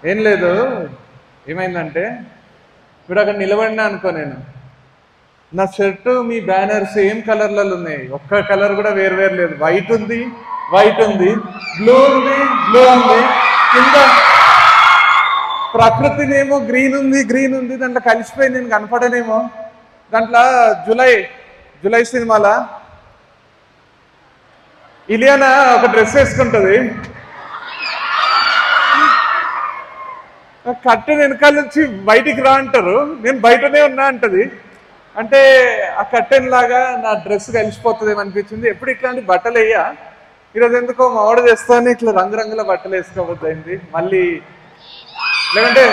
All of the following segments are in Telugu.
ఏం లేదు, ఏమైందంటే ఇప్పుడు అక్కడ నిలబడినా అనుకో, నేను నా షర్టు మీ బ్యానర్ సేమ్ కలర్లలో ఉన్నాయి, ఒక్క కలర్ కూడా వేరు వేరు లేదు. వైట్ ఉంది, వైట్ ఉంది, బ్లూ ఉంది, బ్లూ ఉంది, కింద ప్రకృతినేమో గ్రీన్ ఉంది, గ్రీన్ ఉంది, దాంట్లో కలిసిపోయి నేను కనపడనేమో. దాంట్లో జులై సినిమాలో ఇలియానా ఒక డ్రెస్ వేసుకుంటుంది, కట్టెన్ వెనకాల నుంచి బయటికి రా అంటారు, నేను బయటనే ఉన్నా అంటది. అంటే ఆ కట్టెన్ లాగా నా డ్రెస్ కలిసిపోతుంది అనిపించింది. ఎప్పుడు ఇట్లాంటి బట్టలు వేయా, ఈరోజు ఎందుకో మా ఆవిడ చేస్తానే ఇట్లా రంగురంగుల బట్టలు వేసుకోవద్దు. మళ్ళీ లేదంటే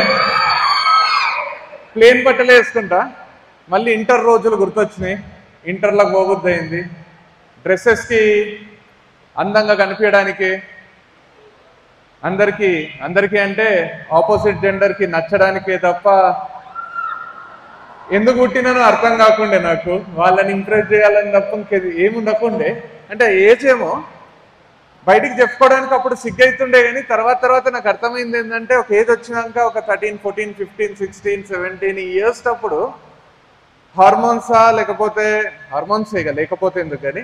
ప్లేన్ బట్టలు వేసుకుంటా. మళ్ళీ ఇంటర్ రోజులు గుర్తొచ్చినాయి, ఇంటర్లోకి పోవద్దు అయింది. డ్రెస్సెస్కి అందంగా కనిపించడానికి, అందరికీ అంటే ఆపోజిట్ జెండర్కి నచ్చడానికే తప్ప ఎందుకు పుట్టినానో అర్థం కాకుండే నాకు. వాళ్ళని ఇంప్రెస్ చేయాలని తప్ప ఇంకేది ఏముండకుండే. అంటే ఏజ్ ఏమో బయటికి చెప్పుకోవడానికి అప్పుడు సిగ్గైతుండే, కానీ తర్వాత నాకు అర్థమైంది ఏంటంటే, ఒక ఏజ్ వచ్చినాక ఒక 13, 14, 15, 16, 17 ఇయర్స్ అప్పుడు హార్మోన్సా లేకపోతే హార్మోన్సేగా లేకపోతే ఎందుకు కానీ,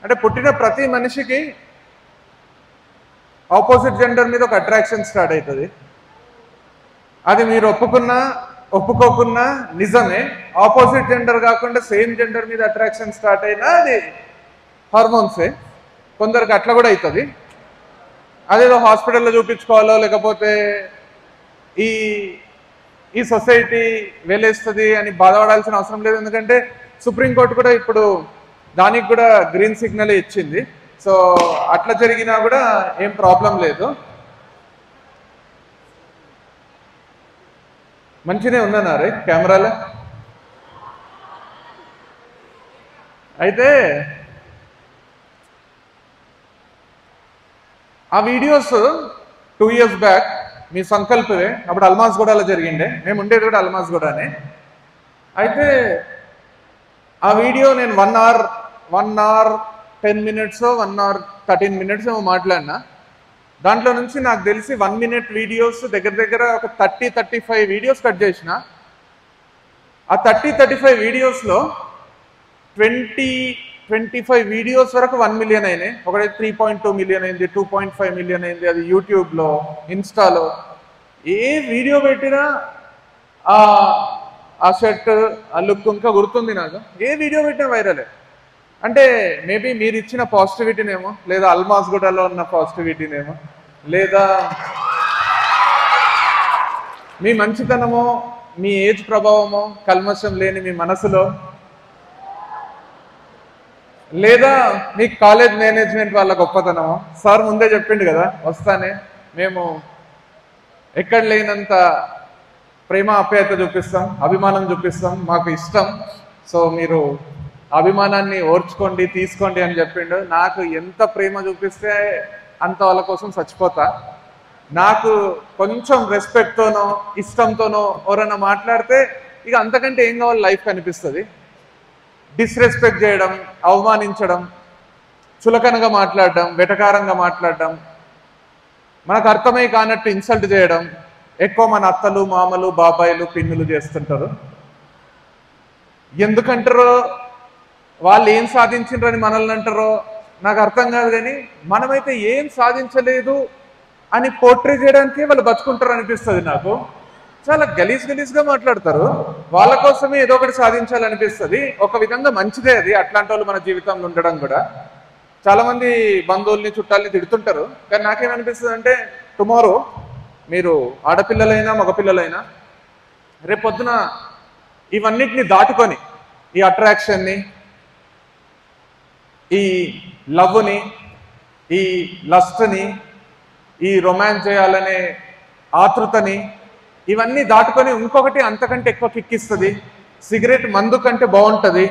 అంటే పుట్టిన ప్రతి మనిషికి ఆపోజిట్ జెండర్ మీద ఒక అట్రాక్షన్ స్టార్ట్ అవుతుంది. అది మీరు ఒప్పుకోకున్నా నిజమే. ఆపోజిట్ జెండర్ కాకుండా సేమ్ జెండర్ మీద అట్రాక్షన్ స్టార్ట్ అయినా అది హార్మోన్సే. కొందరికి అట్లా కూడా అవుతుంది. అదేదో హాస్పిటల్లో చూపించుకోవాలో లేకపోతే ఈ సొసైటీ వేలేస్తుంది అని బాధపడాల్సిన అవసరం లేదు. ఎందుకంటే సుప్రీంకోర్టు కూడా ఇప్పుడు దానికి కూడా గ్రీన్ సిగ్నల్ ఇచ్చింది. సో అట్లా జరిగినా కూడా ఏం ప్రాబ్లం లేదు. మంచినే ఉన్నారే కెమెరాలో. అయితే ఆ వీడియోస్ 2 years బ్యాక్ మీ సంకల్పవే, అప్పుడు అల్మాజ్గూడలో జరిగిండే. మేము ఉండేది కూడా అల్మాజ్గూడనే. అయితే ఆ వీడియో నేను 1 hour 10 minutes 1 hour 13 minutes ఏమో మాట్లాడినా. దాంట్లో నుంచి నాకు తెలిసి 1 minute వీడియోస్ దగ్గర ఒక 30-35 వీడియోస్ కట్ చేసిన. ఆ 30-35 వీడియోస్లో 20-25 వీడియోస్ వరకు 1 million అయినాయి. ఒకటి 3.2 million అయింది, 2.5 million అయింది. అది యూట్యూబ్లో, ఇన్స్టాలో ఏ వీడియో పెట్టినా ఆ షర్ట్, ఆ లుక్ ఇంకా గుర్తుంది నాకు. ఏ వీడియో పెట్టినా వైరలే. అంటే మేబీ మీరు ఇచ్చిన పాజిటివిటీనేమో, లేదా అల్మాజ్గూడలో ఉన్న పాజిటివిటీనేమో, లేదా మీ మంచితనమో, మీ ఏజ్ ప్రభావమో, కల్మషం లేని మీ మనసులో, లేదా మీ కాలేజ్ మేనేజ్మెంట్ వాళ్ళ గొప్పతనమో. సార్ ముందే చెప్పిండు కదా వస్తానే, మేము ఎక్కడ లేనంత ప్రేమ ఆప్యాయత చూపిస్తాం, అభిమానం చూపిస్తాం, మాకు ఇష్టం. సో మీరు అభిమానాన్ని ఓర్చుకోండి, తీసుకోండి అని చెప్పిండు. నాకు ఎంత ప్రేమ చూపిస్తే అంత వాళ్ళ కోసం చచ్చిపోతా. నాకు కొంచెం రెస్పెక్ట్తోనో ఇష్టంతోనో ఎవరైనా మాట్లాడితే ఇక అంతకంటే ఏం కావాలి లైఫ్ కనిపిస్తుంది. డిస్రెస్పెక్ట్ చేయడం, అవమానించడం, చులకనగా మాట్లాడడం, వెటకారంగా మాట్లాడడం, మనకు అర్థమై కానట్టు ఇన్సల్ట్ చేయడం ఎక్కువ మన అత్తలు, మామలు, బాబాయిలు, పిన్నులు చేస్తుంటారు. ఎందుకంటారో, వాళ్ళు ఏం సాధించిండ్రని మనల్ని అంటారో నాకు అర్థం కాదు. కానీ మనమైతే ఏం సాధించలేదు అని పోర్ట్రే చేయడానికే వాళ్ళు బతుకుంటారు అనిపిస్తుంది నాకు. చాలా గలీజ్గా మాట్లాడతారు. వాళ్ళ కోసమే ఏదో ఒకటి సాధించాలనిపిస్తుంది. ఒక విధంగా మంచిదే అది, అట్లాంటి వాళ్ళు మన జీవితంలో ఉండడం కూడా. చాలా మంది బంధువుల్ని, చుట్టాలని తిడుతుంటారు. కానీ నాకేమనిపిస్తుంది అంటే, టుమారో మీరు ఆడపిల్లలైనా మగపిల్లలైనా రేపొద్దున ఇవన్నిటిని దాటుకొని, ఈ అట్రాక్షన్ని, ఈ లవ్ని, ఈ లస్ట్ని, ఈ రొమాన్స్ చేయాలనే ఆతృతని, ఇవన్నీ దాటుకొని ఇంకొకటి అంతకంటే ఎక్కువ కిక్కిస్తుంది. సిగరెట్ మందు కంటే బాగుంటుంది.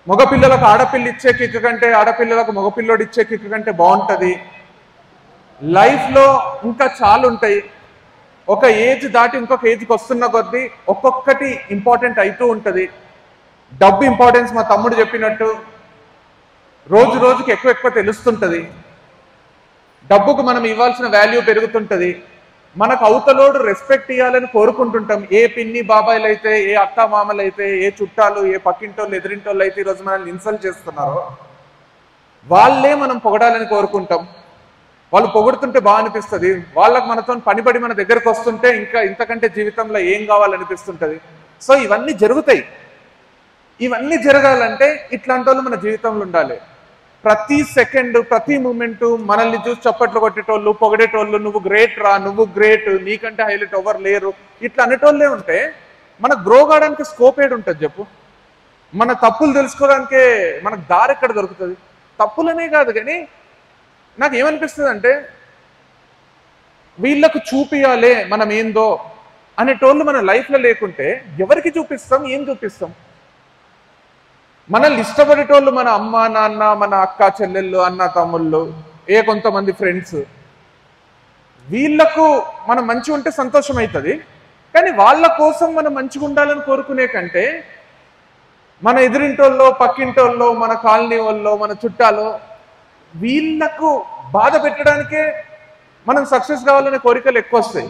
మగపిల్లలకు ఆడపిల్ల ఇచ్చే కిక్ కంటే ఆడపిల్లలకు మగపిల్లోడు ఇచ్చే కిక్ కంటే బాగుంటుంది. లైఫ్లో ఇంకా చాలా ఉంటాయి. ఒక ఏజ్ దాటి ఇంకొక ఏజ్కి వస్తున్న కొద్దీ ఒక్కొక్కటి ఇంపార్టెంట్ అవుతూ ఉంటుంది. డబ్బు ఇంపార్టెన్స్ మా తమ్ముడు చెప్పినట్టు రోజుకి ఎక్కువ తెలుస్తుంటుంది. డబ్బుకు మనం ఇవ్వాల్సిన వాల్యూ పెరుగుతుంటది, మనకు అవతలోడు రెస్పెక్ట్ ఇవ్వాలని కోరుకుంటుంటాం. ఏ పిన్ని బాబాయిలు అయితే, ఏ అత్త మామలు అయితే, ఏ చుట్టాలు, ఏ పక్కింటోళ్ళు ఎదిరింటోళ్ళు అయితే ఈరోజు మనల్ని ఇన్సల్ట్ చేస్తున్నారో వాళ్ళే మనం పొగడాలని కోరుకుంటాం. వాళ్ళు పొగుడుతుంటే బాగా అనిపిస్తుంది, వాళ్ళకు మనతో పనిపడి మన దగ్గరకు వస్తుంటే ఇంకా ఇంతకంటే జీవితంలో ఏం కావాలనిపిస్తుంటది. సో ఇవన్నీ జరుగుతాయి. ఇవన్నీ జరగాలంటే ఇట్లాంటి వాళ్ళు మన జీవితంలో ఉండాలి. ప్రతి సెకండ్, ప్రతి మూమెంట్ మనల్ని చూసి చప్పట్లు కొట్టేటోళ్ళు, పొగడేటోళ్ళు, నువ్వు గ్రేట్ రా, నువ్వు గ్రేట్, నీకంటే హైలైట్ ఎవరు లేరు, ఇట్లా అనేటోళ్ళే ఉంటే మనకు గ్రో కావడానికి స్కోప్ ఏడు ఉంటుంది చెప్పు. మన తప్పులు తెలుసుకోవడానికే మనకు దారి ఎక్కడ దొరుకుతుంది? తప్పులనే కాదు కానీ నాకు ఏమనిపిస్తుంది అంటే వీళ్ళకు చూపియాలే మనం ఏందో అనేటోళ్ళు మన లైఫ్లో లేకుంటే ఎవరికి చూపిస్తాం, ఏం చూపిస్తాం? మనల్ని ఇష్టపడేటోళ్ళు మన అమ్మ నాన్న, మన అక్క చెల్లెళ్ళు, అన్న తమ్ముళ్ళు, కొంతమంది ఫ్రెండ్స్, వీళ్ళకు మనం మంచిగా ఉంటే సంతోషం అవుతుంది. కానీ వాళ్ళ కోసం మనం మంచిగా ఉండాలని కోరుకునే కంటే మన ఎదురింటోళ్ళో, పక్కింటోళ్ళో, మన కాలనీ వాళ్ళో, మన చుట్టాలో వీళ్ళకు బాధ పెట్టడానికే మనం సక్సెస్ కావాలనే కోరికలు ఎక్కువ వస్తాయి.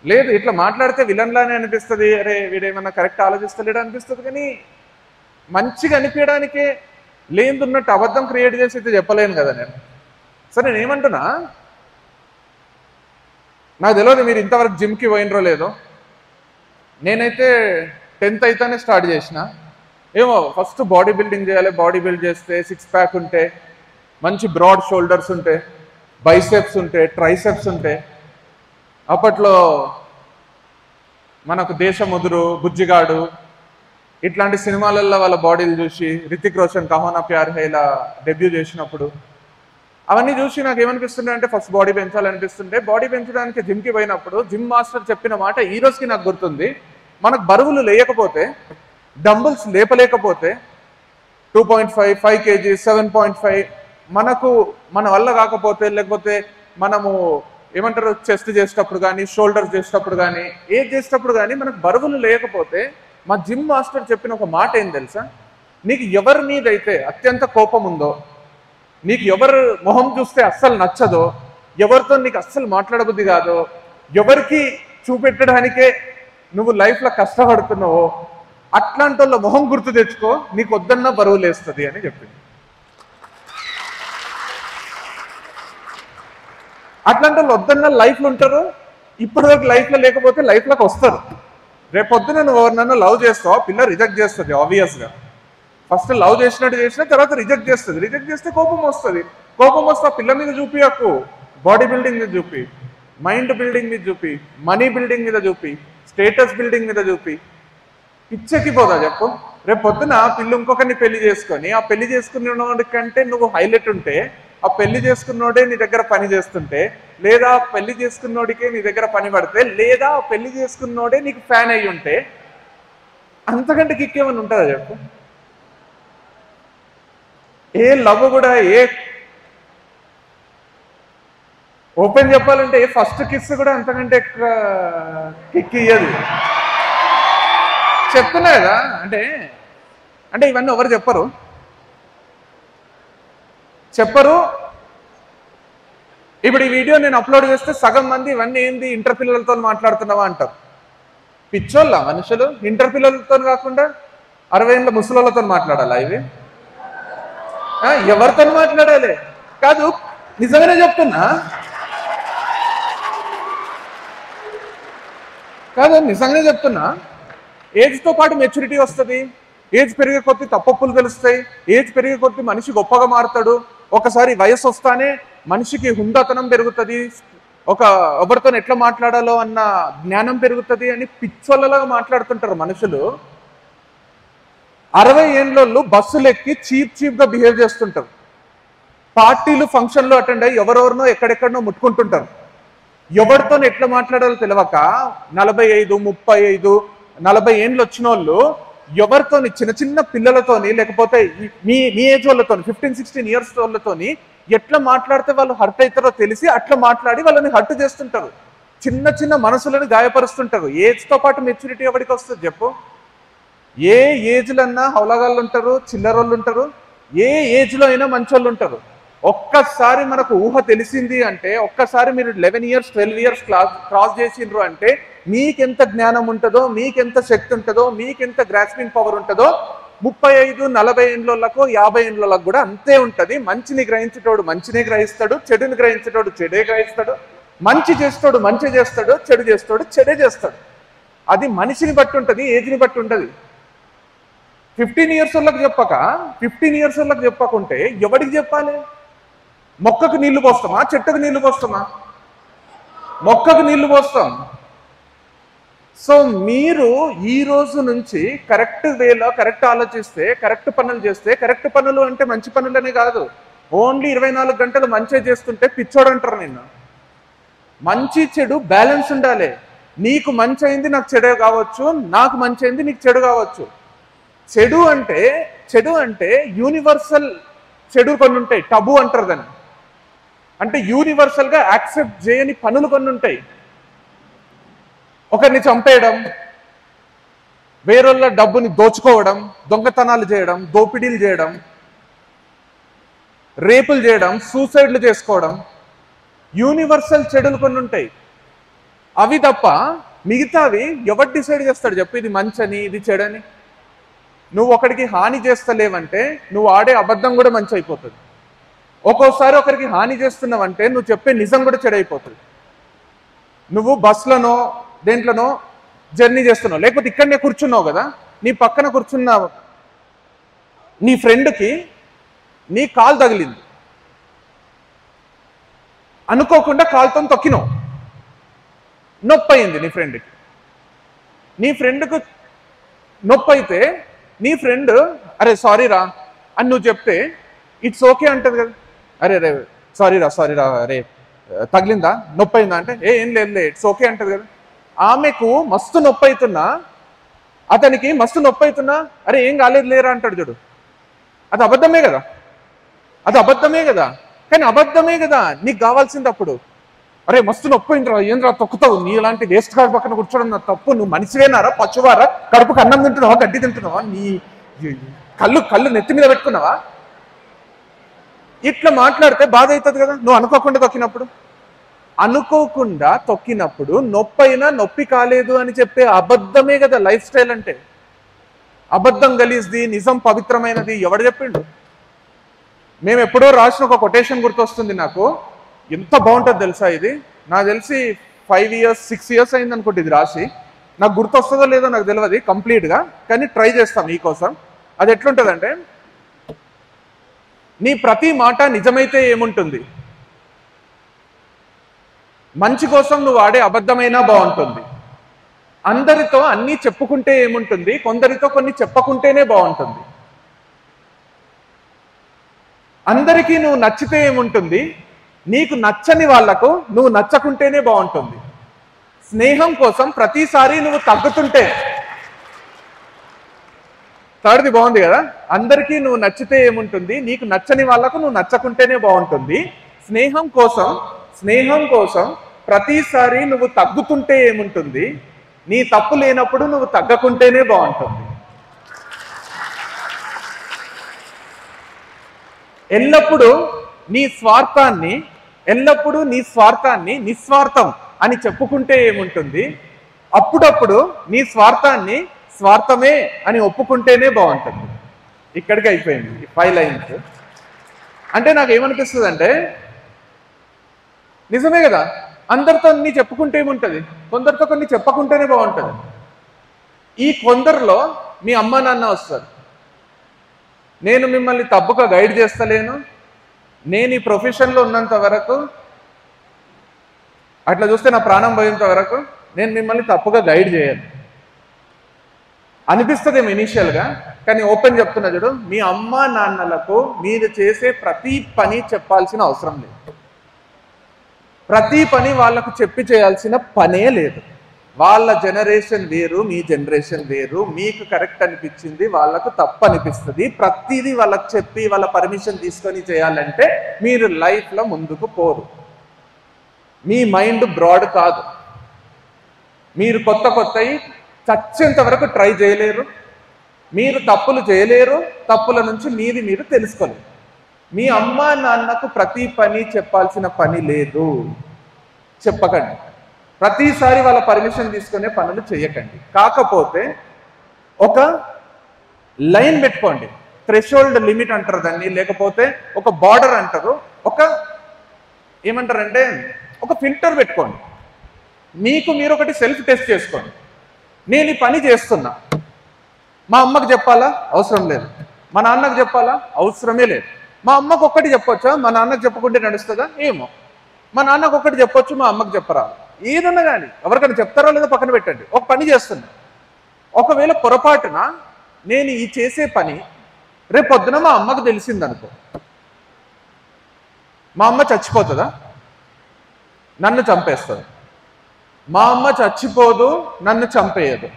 లేదు ఇట్లా మాట్లాడితే విలన్లానే అనిపిస్తుంది, అరే వీడేమన్నా కరెక్ట్ ఆలోచిస్తలేడు అనిపిస్తుంది. కానీ మంచిగా అనిపించడానికే లేదున్నట్టు అబద్ధం క్రియేట్ చేసి అయితే చెప్పలేను కదా నేను. సరే నేను ఏమంటున్నా, నాకు తెలియదు మీరు ఇంతవరకు జిమ్కి పోయినరో లేదో. నేనైతే 10th అయితేనే స్టార్ట్ చేసిన. ఏమో ఫస్ట్ బాడీ బిల్డింగ్ చేయాలి, బాడీ బిల్డ్ చేస్తే 6 ప్యాక్ ఉంటే, మంచి బ్రాడ్ షోల్డర్స్ ఉంటే, బైసెప్స్ ఉంటే, ట్రైసెప్స్ ఉంటే. అప్పట్లో మనకు దేశముదురు, బుజ్జిగాడు ఇట్లాంటి సినిమాలలో వాళ్ళ బాడీలు చూసి, రితిక్ రోషన్ కహోనా ప్యార్ హై ఇలా డెబ్యూ చేసినప్పుడు అవన్నీ చూసి నాకు ఏమనిపిస్తుండే అంటే ఫస్ట్ బాడీ పెంచాలనిపిస్తుండే. బాడీ పెంచడానికి జిమ్కి పోయినప్పుడు జిమ్ మాస్టర్ చెప్పిన మాట ఈ రోజుకి నాకు గుర్తుంది. మనకు బరువులు లేకపోతే, డంబుల్స్ లేపలేకపోతే 2.5, 5 kg, 7.5 మనకు మన వల్ల కాకపోతే, లేకపోతే మనము ఏమంటారు చెస్ట్ చేసేటప్పుడు కానీ, షోల్డర్స్ చేసేటప్పుడు కానీ, ఏది చేసేటప్పుడు కానీ మనకు బరువులు లేకపోతే మా జిమ్ మాస్టర్ చెప్పిన ఒక మాట ఏం తెలుసా? నీకు ఎవరి మీద అయితే అత్యంత కోపం ఉందో, నీకు ఎవరు మొహం చూస్తే అస్సలు నచ్చదో, ఎవరితో నీకు అస్సలు మాట్లాడబుద్ధి కాదో, ఎవరికి చూపెట్టడానికే నువ్వు లైఫ్లో కష్టపడుతున్నావో అట్లాంటి వాళ్ళ మొహం గుర్తు తెచ్చుకో, నీకు వద్దన్నా బరువు లేస్తుంది అని చెప్పింది. అట్లాంటి వాళ్ళు వద్దన్నా లైఫ్లో ఉంటారు, ఇప్పటివరకు లైఫ్లో లేకపోతే లైఫ్లోకి వస్తారు. రేపొద్దున నువ్వు ఎవరినన్నా లవ్ చేస్తావు, పిల్ల రిజెక్ట్ చేస్తుంది ఆబ్వియస్గా. ఫస్ట్ లవ్ చేసినట్టు చేసిన తర్వాత రిజెక్ట్ చేస్తుంది. రిజెక్ట్ చేస్తే కోపం వస్తుంది. కోపం వస్తే ఆ పిల్ల మీద చూపియకు, బాడీ బిల్డింగ్ మీద చూపి, మైండ్ బిల్డింగ్ మీద చూపి, మనీ బిల్డింగ్ మీద చూపి, స్టేటస్ బిల్డింగ్ మీద చూపి. పిచ్చెక్కిపోదా చెప్పు? రేపు పొద్దున పిల్ల ఇంకొకరిని పెళ్లి చేసుకొని, ఆ పెళ్లి చేసుకున్నోడి కంటే నువ్వు హైలైట్ ఉంటే, ఆ పెళ్లి చేసుకున్నోడే నీ దగ్గర పని చేస్తుంటే, లేదా పెళ్లి చేసుకున్నోడికే నీ దగ్గర పని పడితే, లేదా పెళ్లి చేసుకున్నోడే నీకు ఫ్యాన్ అయ్యి ఉంటే, అంతకంటే కిక్కేమని ఉంటుందా చెప్పు? ఏ లవ్ కూడా, ఏ ఓపెన్ చెప్పాలంటే ఏ ఫస్ట్ కిస్ కూడా అంతకంటే ఎక్కువ కిక్ ఇయ్యదు. చెప్తున్నా కదా, అంటే ఇవన్నీ ఎవరు చెప్పరు. ఇప్పుడు ఈ వీడియో నేను అప్లోడ్ చేస్తే సగం మంది ఇవన్నీ ఏంది ఇంటర్ పిల్లలతో మాట్లాడుతున్నావా అంటారు. పిచ్చోళ్ళ మనుషులు? ఇంటర్ పిల్లలతో కాకుండా 60 ఏళ్ళ ముసలోళ్ళతో మాట్లాడాలా ఇవి? ఎవరితో మాట్లాడాలి? కాదు, నిజంగానే చెప్తున్నా, ఏజ్తో పాటు మెచ్యూరిటీ వస్తుంది. ఏజ్ పెరిగే కొద్దీ తప్పప్పులు తెలుస్తాయి. ఏజ్ పెరిగే కొద్దీ మనిషి గొప్పగా మారుతాడు. ఒకసారి వయసు వస్తానే మనిషికి హుందాతనం పెరుగుతుంది, ఎవరితో ఎట్లా మాట్లాడాలో అన్న జ్ఞానం పెరుగుతుంది అని పిచ్చోళ్ళలాగా మాట్లాడుతుంటారు మనుషులు. 60 ఏళ్ళోళ్ళు బస్సులు ఎక్కి చీప్గా బిహేవ్ చేస్తుంటారు. పార్టీలు, ఫంక్షన్లు అటెండ్ అయ్యి ఎవరెవరినో ఎక్కడెక్కడనో ముట్టుకుంటుంటారు. ఎవరితో ఎట్లా మాట్లాడాలో తెలియక 45, 35, 40 ఏళ్ళు వచ్చిన వాళ్ళు ఎవరితోని, చిన్న పిల్లలతోని, లేకపోతే మీ ఏజ్ వాళ్ళతో, 15, 16 ఇయర్స్ వాళ్ళతోని ఎట్లా మాట్లాడితే వాళ్ళు హర్ట్ అవుతారో తెలిసి అట్లా మాట్లాడి వాళ్ళని హర్ట్ చేస్తుంటారు. చిన్న మనసులను గాయపరుస్తుంటారు. ఏజ్తో పాటు మెచ్యూరిటీ ఎవరికి వస్తుంది చెప్పు? ఏ ఏజ్లన్నా హౌలగాళ్ళు ఉంటారు, చిల్లరోళ్ళు ఉంటారు, ఏ ఏజ్లో అయినా మంచోళ్ళు ఉంటారు. ఒక్కసారి మనకు ఊహ తెలిసింది అంటే, ఒక్కసారి మీరు 11 years 12 years క్రాస్ చేసిండ్రు అంటే మీకెంత జ్ఞానం ఉంటుందో, మీకెంత శక్తి ఉంటుందో, మీకెంత గ్రాస్పింగ్ పవర్ ఉంటుందో 35-40 ఏళ్ళకు 50 ఏళ్ళకు కూడా అంతే ఉంటుంది. మంచిని గ్రహించేటోడు మంచినే గ్రహిస్తాడు, చెడుని గ్రహించేటోడు చెడే గ్రహిస్తాడు, మంచి చేస్తాడు మంచి చేస్తాడు, చెడు చేస్తాడు చెడే చేస్తాడు. అది మనిషిని బట్టి ఉంటుంది, ఏజ్ని బట్టి ఉంటుంది. 15 years వాళ్ళకి చెప్పక 15 years వాళ్ళకి చెప్పకుంటే ఎవరికి చెప్పాలి? మొక్కకు నీళ్లు పోస్తామా, చెట్టుకు నీళ్లు పోస్తామా? మొక్కకు నీళ్లు పోస్తాం. సో మీరు ఈ రోజు నుంచి కరెక్ట్ వేలో కరెక్ట్ ఆలోచిస్తే, కరెక్ట్ పనులు చేస్తే, కరెక్ట్ పనులు అంటే మంచి పనులనే కాదు, ఓన్లీ 24 గంటలు మంచి చేస్తుంటే పిచ్చోడు అంటారు నిన్ను. మంచి చెడు బ్యాలెన్స్ ఉండాలి. నీకు మంచి అయింది నాకు చెడు కావచ్చు, నాకు మంచి అయింది నీకు చెడు కావచ్చు. చెడు అంటే యూనివర్సల్ చెడు కొన్ని ఉంటాయి, టబు అంటారు దాన్ని. అంటే యూనివర్సల్ గా యాక్సెప్ట్ చేయని పనులు కొన్ని ఉంటాయి. ఒకరిని చంపేయడం, వేరొళ్ళ డబ్బుని దోచుకోవడం, దొంగతనాలు చేయడం, దోపిడీలు చేయడం, రేపులు చేయడం, సూసైడ్లు చేసుకోవడం, యూనివర్సల్ చెడులు కొన్ని ఉంటాయి. అవి తప్ప మిగతావి ఎవరు డిసైడ్ చేస్తాడు చెప్పు ఇది మంచని ఇది చెడని? నువ్వు ఒకడికి హాని చేస్తలేవంటే నువ్వు ఆడే అబద్ధం కూడా మంచి అయిపోతుంది. ఒక్కోసారి ఒకరికి హాని చేస్తున్నావంటే నువ్వు చెప్పే నిజం కూడా చెడైపోతుంది. నువ్వు బస్సులోనో దేంట్లోనో జర్నీ చేస్తున్నావు, లేకపోతే ఇక్కడనే కూర్చున్నావు కదా, నీ పక్కన కూర్చున్న నీ ఫ్రెండ్కి నీ కాలు తగిలింది, అనుకోకుండా కాలుతో తొక్కినావు, నొప్పి అయింది నీ ఫ్రెండ్కి. నీ ఫ్రెండ్కు నొప్పి అయితే నీ ఫ్రెండ్ అరే సారీ రా అని నువ్వు చెప్తే ఇట్స్ ఓకే అంటది కదా. అరే రే సారీ రా అరే తగిలిందా, నొప్పి అయిందా అంటే ఏం లేదు ఇట్స్ ఓకే అంటది కదా. ఆమెకు మస్తు నొప్పి అవుతున్నా, అతనికి మస్తు నొప్పి అవుతున్నా అరే ఏం కాలేదు లేరా అంటాడు చూడు. అది అబద్ధమే కదా, అది అబద్ధమే కదా. కానీ అబద్ధమే కదా నీకు కావాల్సింది. అప్పుడు అరే మస్తు నొప్పి అయిందిరా, ఏంద్రా తొక్కుతావు, నీ ఇలాంటి వేస్ట్ కార్ పక్కన కూర్చోడం నా తప్పు, నువ్వు మనిషివేనారా, పచ్చువారా, కడుపుకు అన్నం తింటున్నావా, గడ్డి తింటున్నావా, నీ కళ్ళు నెత్తి మీద పెట్టుకున్నావా? ఇట్లా మాట్లాడితే బాధ అవుతుంది కదా. నువ్వు అనుకోకుండా తొక్కినప్పుడు, అనుకోకుండా తొక్కినప్పుడు నొప్పి అయినా నొప్పి కాలేదు అని చెప్పే అబద్ధమే కదా లైఫ్ స్టైల్ అంటే. అబద్ధం గలీజ్ది, నిజం పవిత్రమైనది ఎవడు చెప్పిండు? మేము ఎప్పుడో రాసిన ఒక కొటేషన్ గుర్తొస్తుంది నాకు, ఎంత బాగుంటుంది తెలుసా ఇది. నాకు తెలిసి 5 years 6 years అయింది అనుకుంటే ఇది రాసి. నాకు గుర్తొస్తుందో లేదో నాకు తెలియదు కంప్లీట్గా, కానీ ట్రై చేస్తాం మీకోసం. అది ఎట్లుంటుందంటే, నీ ప్రతి మాట నిజమైతే ఏముంటుంది, మంచి కోసం నువ్వు ఆడే అబద్ధమైనా బాగుంటుంది. అందరితో అన్నీ చెప్పుకుంటే ఏముంటుంది, కొందరితో కొన్ని చెప్పకుంటేనే బాగుంటుంది. అందరికీ నువ్వు నచ్చితే ఏముంటుంది, నీకు నచ్చని వాళ్లకు నువ్వు నచ్చకుంటేనే బాగుంటుంది. స్నేహం కోసం ప్రతిసారి నువ్వు తగ్గుతుంటే, థర్డ్ది బాగుంది కదా, అందరికీ నువ్వు నచ్చితే ఏముంటుంది, నీకు నచ్చని వాళ్లకు నువ్వు నచ్చకుంటేనే బాగుంటుంది. స్నేహం కోసం ప్రతిసారి నువ్వు తగ్గుతుంటే ఏముంటుంది, నీ తప్పు లేనప్పుడు నువ్వు తగ్గకుంటేనే బాగుంటుంది. ఎల్లప్పుడూ నీ స్వార్థాన్ని నిస్వార్థం అని చెప్పుకుంటే ఏముంటుంది, అప్పుడప్పుడు నీ స్వార్థాన్ని స్వార్థమే అని ఒప్పుకుంటేనే బాగుంటుంది. ఇక్కడికి అయిపోయింది 5 lines. అంటే నాకు ఏమనిపిస్తుంది అంటే, నిజమే కదా, అందరితో నీ చెప్పుకుంటే ఏముంటుంది, కొందరితో కొన్ని చెప్పకుంటేనే బాగుంటుంది. ఈ కొందరిలో మీ అమ్మ నాన్న వస్తారు. నేను మిమ్మల్ని తప్పుగా గైడ్ చేస్తలేను, నేను ఈ ప్రొఫెషన్లో ఉన్నంత వరకు, అట్లా చూస్తే నా ప్రాణం పోయేంత వరకు నేను మిమ్మల్ని తప్పుగా గైడ్ చేయను అనిపిస్తుందేమో ఇనీషియల్గా. కానీ ఓపెన్ చెప్తున్నా చూడు, మీ అమ్మ నాన్నలకు మీరు చేసే ప్రతి పని చెప్పాల్సిన అవసరం లేదు. ప్రతి పని వాళ్ళకు చెప్పి చేయాల్సిన పనే లేదు. వాళ్ళ జనరేషన్ వేరు, మీ జనరేషన్ వేరు. మీకు కరెక్ట్ అనిపించింది వాళ్ళకు తప్పు అనిపిస్తుంది. ప్రతిదీ వాళ్ళకి చెప్పి వాళ్ళ పర్మిషన్ తీసుకొని చేయాలంటే మీరు లైఫ్లో ముందుకు పోరు. మీ మైండ్ బ్రాడ్ కాదు. మీరు కొత్తవి చచ్చేంత వరకు ట్రై చేయలేరు. మీరు తప్పులు చేయలేరు. తప్పుల నుంచి మీరు తెలుసుకోలేరు. మీ అమ్మ నాన్నకు ప్రతి పని చెప్పాల్సిన పని లేదు, చెప్పకండి. ప్రతిసారి వాళ్ళ పర్మిషన్ తీసుకునే పనులు చేయకండి. కాకపోతే ఒక లైన్ పెట్టుకోండి, థ్రెషోల్డ్ లిమిట్ అంటారు దాన్ని, లేకపోతే ఒక బార్డర్ అంటారు, ఒక ఏమంటారంటే ఒక ఫిల్టర్ పెట్టుకోండి. మీకు మీరు ఒకటి సెల్ఫ్ టెస్ట్ చేసుకోండి. నేను ఈ పని చేస్తున్నా, మా అమ్మకు చెప్పాలా? అవసరం లేదు. మా నాన్నకు చెప్పాలా? అవసరమే లేదు. మా అమ్మకు ఒక్కటి చెప్పొచ్చా? మా నాన్నకు చెప్పకుంటే నడుస్తుందా? ఏమో. మా నాన్నకు ఒక్కటి చెప్పొచ్చు, మా అమ్మకు చెప్పరా? ఏదన్నా కానీ ఎవరికైనా చెప్తారో లేదో పక్కన పెట్టండి. ఒక పని చేస్తున్నా, ఒకవేళ పొరపాటున నేను ఈ చేసే పని రేపొద్దున మా అమ్మకు తెలిసిందనుకో, మా అమ్మ చచ్చిపోతుందా? నన్ను చంపేస్తుంది. మా అమ్మ చచ్చిపోదు, నన్ను చంపేయదు.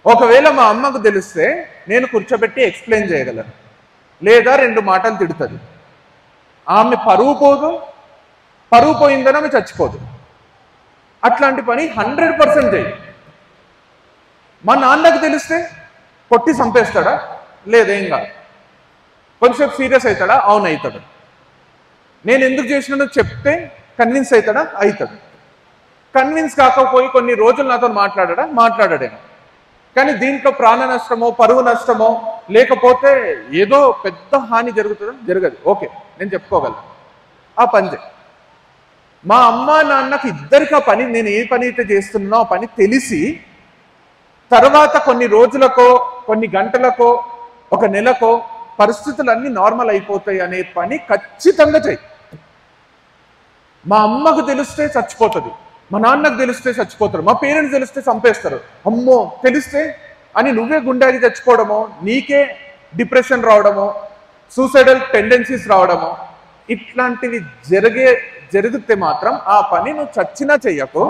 ఒకవేళ మా అమ్మకు తెలిస్తే నేను కూర్చోబెట్టి ఎక్స్ప్లెయిన్ చేయగలను, లేదా 2 మాటలు తిడుతుంది. ఆమె పరువు పోదు, పరువు పోయిందని ఆమె చచ్చిపోదు. అట్లాంటి పని 100% చేయి. మా నాన్నకు తెలిస్తే కొట్టి చంపేస్తాడా? లేదేం కాదు. కొంచెంసేపు సీరియస్ అవుతాడా? అవును అవుతాడు. నేను ఎందుకు చేసినానో చెప్తే కన్విన్స్ అవుతాడా? అవుతాడు. కన్విన్స్ కాకపోయి కొన్ని రోజులు నాతో మాట్లాడాడా? మాట్లాడాడేమో. కానీ దీంట్లో ప్రాణ నష్టమో పరువు నష్టమో లేకపోతే ఏదో పెద్ద హాని జరుగుతుందా? జరగదు. ఓకే, నేను చెప్పుకోగలను. ఆ పని చేయి. మా అమ్మ నాన్నకి ఇద్దరికి ఆ పని, నేను ఏ పని అయితే చేస్తున్నానో ఆ పని తెలిసి తర్వాత కొన్ని రోజులకో కొన్ని గంటలకో ఒక నెలకో పరిస్థితులన్నీ నార్మల్ అయిపోతాయి అనే పని ఖచ్చితంగా చెయ్యి. మా అమ్మకు తెలిస్తే చచ్చిపోతుంది, మా నాన్నకు తెలిస్తే చచ్చిపోతారు, మా పేరెంట్స్ తెలిస్తే చంపేస్తారు. అమ్మో తెలిస్తే అని నువ్వే గుండాకి చచ్చిపోవడమో, నీకే డిప్రెషన్ రావడమో, సూసైడల్ టెండెన్సీస్ రావడమో, ఇట్లాంటివి జరిగితే మాత్రం ఆ పని నువ్వు చచ్చినా చెయ్యకు.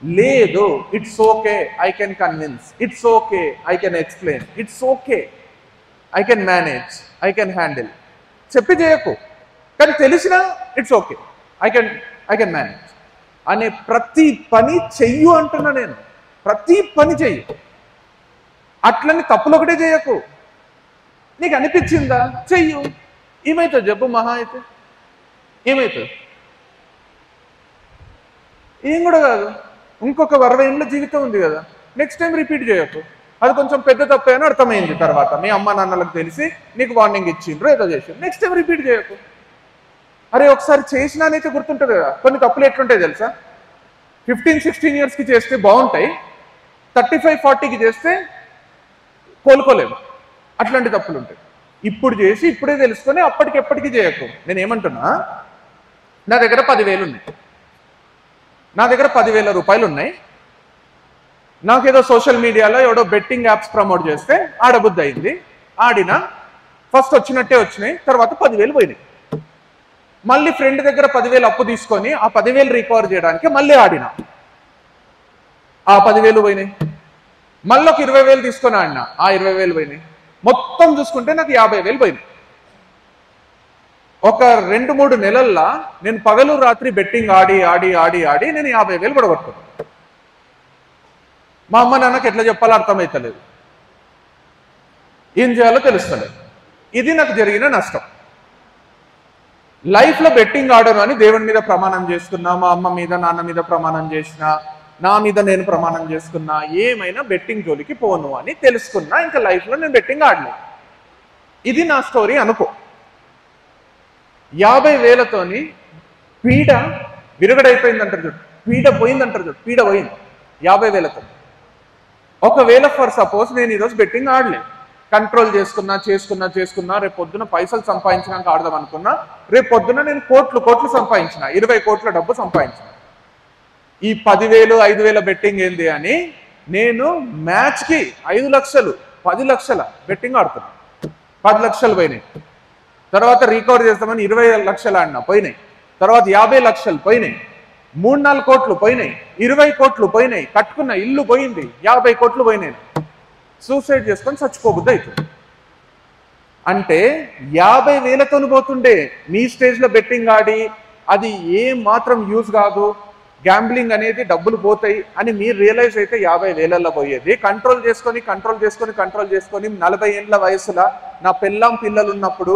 లేదు, it's okay, I can convince, it's okay, I can explain, it's okay, I can manage, I can handle చెప్పి చేయకు. కానీ తెలిసినా it's okay, I can manage అనే ప్రతి పని చెయ్యు అంటున్నా నేను. ప్రతి పని చెయ్యి. అట్లని తప్పులు ఒకటే చేయకు. నీకు అనిపించిందా? చెయ్యు. ఏమవుతుంది చెప్పు? మహా అయితే ఏమవుతుంది? ఏం కూడా కాదు. ఇంకొక 60 ఏళ్ళ జీవితం ఉంది కదా, నెక్స్ట్ టైం రిపీట్ చేయకు. అది కొంచెం పెద్ద తప్పే అని అర్థమైంది తర్వాత, మీ అమ్మ నాన్నలకు తెలిసి నీకు వార్నింగ్ ఇచ్చిండ్రు, ఏదో చేసిండ్రు, నెక్స్ట్ టైం రిపీట్ చేయకు. అరే ఒకసారి చేసినానైతే గుర్తుంటుంది కదా. కొన్ని తప్పులు ఎట్లుంటాయి తెలుసా? 15-16 ఇయర్స్కి చేస్తే బాగుంటాయి, 35-40కి చేస్తే కోలుకోలేము. అట్లాంటి తప్పులు ఉంటాయి. ఇప్పుడు చేసి ఇప్పుడే తెలుసుకొని అప్పటికెప్పటికీ చేయకు. నేను ఏమంటున్నా, నా దగ్గర 10,000 ఉన్నాయి, నా దగ్గర 10,000 రూపాయలు ఉన్నాయి. నాకేదో సోషల్ మీడియాలో ఎవడో బెట్టింగ్ యాప్స్ ప్రమోట్ చేస్తే ఆడబుద్ధి అయింది, ఆడినా. ఫస్ట్ వచ్చినట్టే వచ్చినాయి, తర్వాత 10,000 పోయినాయి. మళ్ళీ ఫ్రెండ్ దగ్గర 10,000 అప్పు తీసుకొని ఆ 10,000 రికవర్ చేయడానికి మళ్ళీ ఆడినా, ఆ 10,000 పోయినాయి. మళ్ళీ ఒక 20,000 తీసుకొని ఆడినా, ఆ 20,000 పోయినాయి. మొత్తం చూసుకుంటే నాకు 50,000 పోయినాయి. ఒక 2-3 నెలల్లో నేను పగలు రాత్రి బెట్టింగ్ ఆడి ఆడి ఆడి ఆడి నేను 50,000 పడగొట్టుకున్నాను. మా అమ్మ నాన్నకి ఎట్లా చెప్పాలో అర్థమవుతలేదు, ఏం చేయాలో తెలుస్తలేదు. ఇది నాకు జరిగిన నష్టం. లైఫ్లో బెట్టింగ్ ఆడను అని దేవుని మీద ప్రమాణం చేసుకున్నా, మా అమ్మ మీద నాన్న మీద ప్రమాణం చేసిన, నా మీద నేను ప్రమాణం చేసుకున్నా, ఏమైనా బెట్టింగ్ జోలికి పోను అని తెలుసుకున్నా. ఇంకా లైఫ్లో నేను బెట్టింగ్ ఆడలేదు. ఇది నా స్టోరీ అనుకో. 50,000తోని పీడ విరగడైపోయిందంటారు చూడు, పీడ పోయిందంటారు చూడు, పీడ పోయింది 50,000తో. ఒకవేళ ఫర్ సపోజ్ నేను ఈరోజు బెట్టింగ్ ఆడలేదు, కంట్రోల్ చేసుకున్నా, రేపు పొద్దున పైసలు సంపాదించినాక ఆడదాం అనుకున్నా, రేపు పొద్దున నేను కోట్లు సంపాదించిన, 20 కోట్ల డబ్బు సంపాదించిన. ఈ 10,000 5,000 బెట్టింగ్ ఏంది అని నేను మ్యాచ్కి 5 లక్షలు 10 లక్షల బెట్టింగ్ ఆడుతున్నా. 10 లక్షలు పోయినాయి. తర్వాత రికవర్ చేస్తామని 20 లక్షలు ఆడినా, పోయినాయి. తర్వాత 50 లక్షలు పోయినాయి. 3-4 కోట్లు పోయినాయి. 20 కోట్లు పోయినాయి. కట్టుకున్న ఇల్లు పోయింది. 50 కోట్లు పోయినాయి. సూసైడ్ చేసుకొని చచ్చిపోబుద్ది అవుతుంది. అంటే 50,000తోని పోతుండే నీ స్టేజ్లో బెట్టింగ్ ఆడి అది ఏ మాత్రం యూజ్ కాదు. గ్యాంబ్లింగ్ అనేది డబ్బులు పోతాయి అని మీరు రియలైజ్ అయితే 50,000 పోయేది. కంట్రోల్ చేసుకొని 40 ఏళ్ళ వయసులో నా పెళ్ళాం పిల్లలు ఉన్నప్పుడు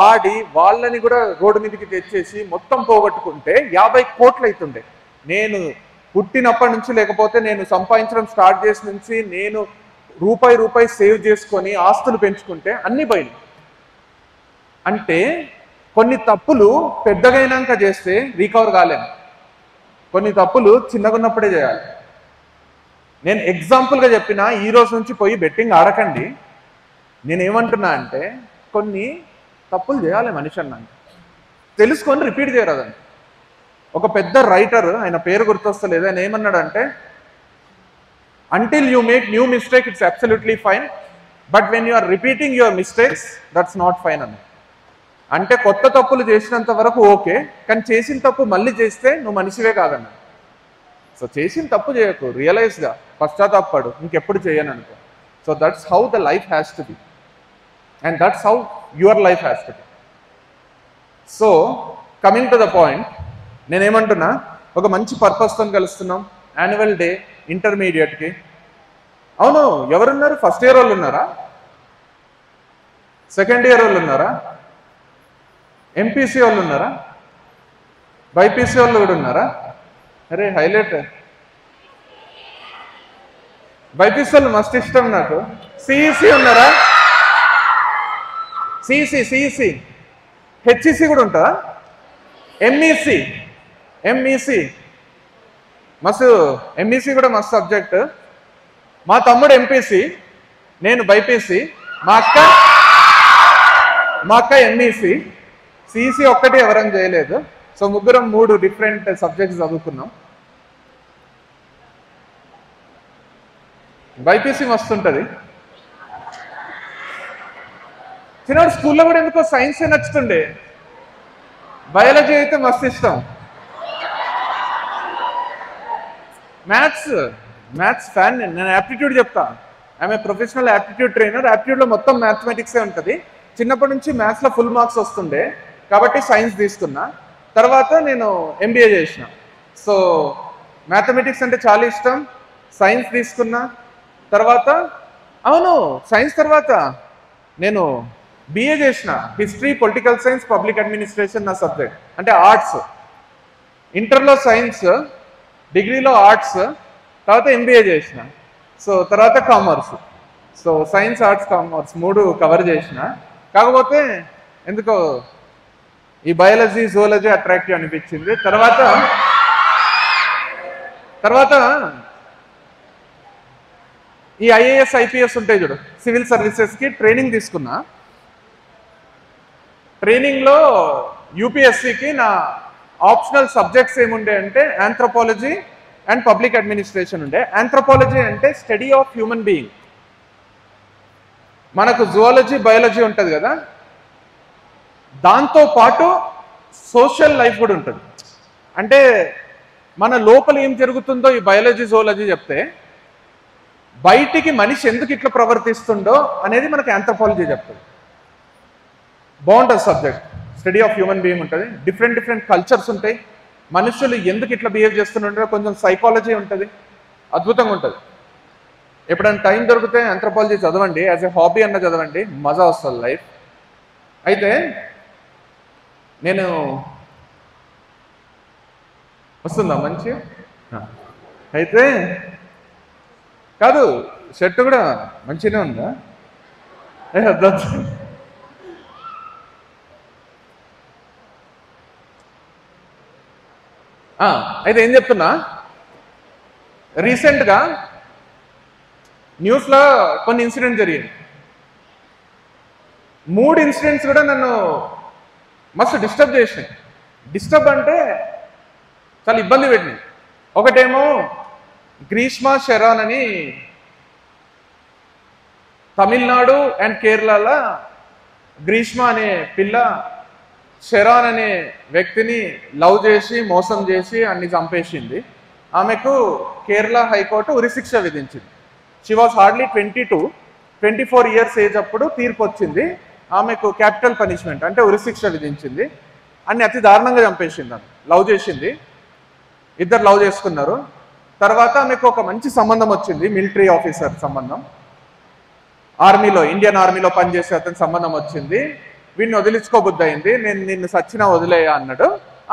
ఆడి వాళ్ళని కూడా రోడ్డు మీదకి తెచ్చేసి మొత్తం పోగొట్టుకుంటే 50 కోట్లు అవుతుండే. నేను పుట్టినప్పటి నుంచి లేకపోతే నేను సంపాదించడం స్టార్ట్ చేసిన నుంచి నేను రూపాయి సేవ్ చేసుకొని ఆస్తులు పెంచుకుంటే అన్ని పోయినాయి. అంటే కొన్ని తప్పులు పెద్దగైనాక చేస్తే రికవర్ కాలేము, కొన్ని తప్పులు చిన్నగా ఉన్నప్పుడే చేయాలి. నేను ఎగ్జాంపుల్గా చెప్పిన ఈ రోజు నుంచి పోయి బెట్టింగ్ ఆడకండి. నేనేమంటున్నా అంటే కొన్ని తప్పులు చేయాలి మనిషి అన్నాక, తెలుసుకొని రిపీట్ చేయరాదండి. ఒక పెద్ద రైటర్, ఆయన పేరు గుర్తొస్తలేదు, ఆయన ఏమన్నాడంటే until you make new mistake it's absolutely fine, but when you are repeating your mistakes that's not fine అని. అంటే కొత్త తప్పులు చేసినంత వరకు ఓకే, కానీ చేసిన తప్పు మళ్ళీ చేస్తే నువ్వు మనిషివే కాదన్న. సో చేసిన తప్పు చేయకు, రియలైజ్గా పశ్చాత్తాపడు, ఇంకెప్పుడు చేయను అనుకో. So that's how the life has to be and that's how your life has to be. So coming to the point, నేనేమంటున్నా, ఒక మంచి పర్పస్తో కలుస్తున్నాం, యాన్యువల్ డే ఇంటర్మీడియట్కి. అవును, ఎవరున్నారు? ఫస్ట్ ఇయర్ వాళ్ళు ఉన్నారా? సెకండ్ ఇయర్ వాళ్ళు ఉన్నారా? ఎంపీసీ వాళ్ళు ఉన్నారా? బైపీసీ వాళ్ళు కూడా ఉన్నారా? అరే హైలైట్, బైపీసీ వాళ్ళు మస్తు ఇష్టం నాకు. సిఈసి ఉన్నారా? సిఈసి హెచ్ఈసి కూడా ఉంటుందా? ఎంఈసి మస్తు, ఎంఈసి కూడా మస్తు సబ్జెక్ట్. మా తమ్ముడు ఎంపీసీ, నేను బైపీసీ, మా అక్క ఎంఈసి, సిఈసి ఒక్కటి ఎవరం చేయలేదు. సో ముగ్గురం 3 డిఫరెంట్ సబ్జెక్ట్స్ చదువుకున్నాం. బైపీసీ మస్తు ఉంటుంది. చిన్నప్పుడు స్కూల్లో కూడా ఎందుకో సైన్సే నచ్చుతుండే, బయాలజీ అయితే మస్తు ఇష్టం. మ్యాథ్స్ ఫ్యాన్ నేను. యాప్టిట్యూడ్ చెప్తా, I'm a professional aptitude trainer. యాప్టిట్యూడ్లో మొత్తం మ్యాథమెటిక్సే ఉంటుంది. చిన్నప్పటి నుంచి మ్యాథ్స్లో ఫుల్ మార్క్స్ వస్తుండే కాబట్టి సైన్స్ తీసుకున్నా. తర్వాత నేను ఎంబీఏ చేసిన. సో మ్యాథమెటిక్స్ అంటే చాలా ఇష్టం, సైన్స్ తీసుకున్నా. తర్వాత సైన్స్ తర్వాత నేను బిఏ చేసిన, history, political science, public administration నా సబ్జెక్ట్, అంటే ఆర్ట్స్. ఇంటర్లో సైన్స్, డిగ్రీలో ఆర్ట్స్, తర్వాత ఎంబీఏ చేసిన. సో తర్వాత commerce. So science, arts, commerce 3 cover చేసిన. కాకపోతే ఎందుకో ఈ బయాలజీ, జువాలజీ అట్రాక్టివ్ అనిపించింది. తర్వాత ఈ ఐఏఎస్, ఐపీఎస్ ఉంటాయి చూడు, సివిల్ సర్వీసెస్కి ట్రైనింగ్ తీసుకున్నా. ట్రైనింగ్లో యూపీఎస్సికి నా ఆప్షనల్ సబ్జెక్ట్స్ ఏముండే అంటే ఆంథ్రోపాలజీ అండ్ పబ్లిక్ అడ్మినిస్ట్రేషన్ ఉండే. ఆంథ్రోపాలజీ అంటే స్టడీ ఆఫ్ హ్యూమన్ బీయింగ్. మనకు జువాలజీ, బయాలజీ ఉంటుంది కదా, దాంతో పాటు సోషల్ లైఫ్ కూడా ఉంటుంది. అంటే మన లోపల ఏం జరుగుతుందో ఈ బయాలజీ, జువాలజీ చెప్తే, బయటికి మనిషి ఎందుకు ఇట్లా ప్రవర్తిస్తుండో అనేది మనకి ఆంథ్రోపాలజీ చెప్తుంది. బాగుంటుంది subject. Study of human being ఉంటుంది, డిఫరెంట్ కల్చర్స్ ఉంటాయి, మనుషులు ఎందుకు ఇట్లా బిహేవ్ చేస్తుంటారో కొంచెం సైకాలజీ ఉంటుంది, అద్భుతంగా ఉంటుంది. ఎప్పుడైనా టైం దొరికితే ఆంథ్రోపాలజీ చదవండి, యాజ్ ఎ హాబీ అన్న చదవండి, మజా వస్తుంది లైఫ్. అయితే నేను వస్తుందా మంచి? అయితే కాదు, షర్ట్ కూడా మంచిగానే ఉందా? అయితే ఏం చెప్తున్నా, రీసెంట్గా న్యూస్లో కొన్ని ఇన్సిడెంట్ జరిగింది. 3 ఇన్సిడెంట్స్ కూడా నన్ను మస్తు డిస్టర్బ్ చేసినాయి. డిస్టర్బ్ అంటే చాలా ఇబ్బంది పెట్టినాయి. ఒకటేమో గ్రీష్మ షెరాన్ అని తమిళనాడు అండ్ కేరళలో గ్రీష్మ అనే పిల్ల షెరాన్ అనే వ్యక్తిని లవ్ చేసి మోసం చేసి అన్ని చంపేసింది. ఆమెకు కేరళ హైకోర్టు ఉరిశిక్ష విధించింది. She was hardly 24 years age అప్పుడు తీర్పు వచ్చింది. ఆమెకు క్యాపిటల్ పనిష్మెంట్ అంటే ఉరిశిక్ష విధించింది. అన్ని అతి దారుణంగా చంపేసింది. ఆమె లవ్ చేసింది. ఇద్దరు లవ్ చేసుకున్నారు. తర్వాత ఆమెకు ఒక మంచి సంబంధం వచ్చింది, మిలిటరీ ఆఫీసర్ సంబంధం, ఆర్మీలో, ఇండియన్ ఆర్మీలో పనిచేసే అతని సంబంధం వచ్చింది. వీడిని వదిలించుకోబుద్ధి అయింది. నేను నిన్ను సచ్చినా వదిలేయ అన్నాడు.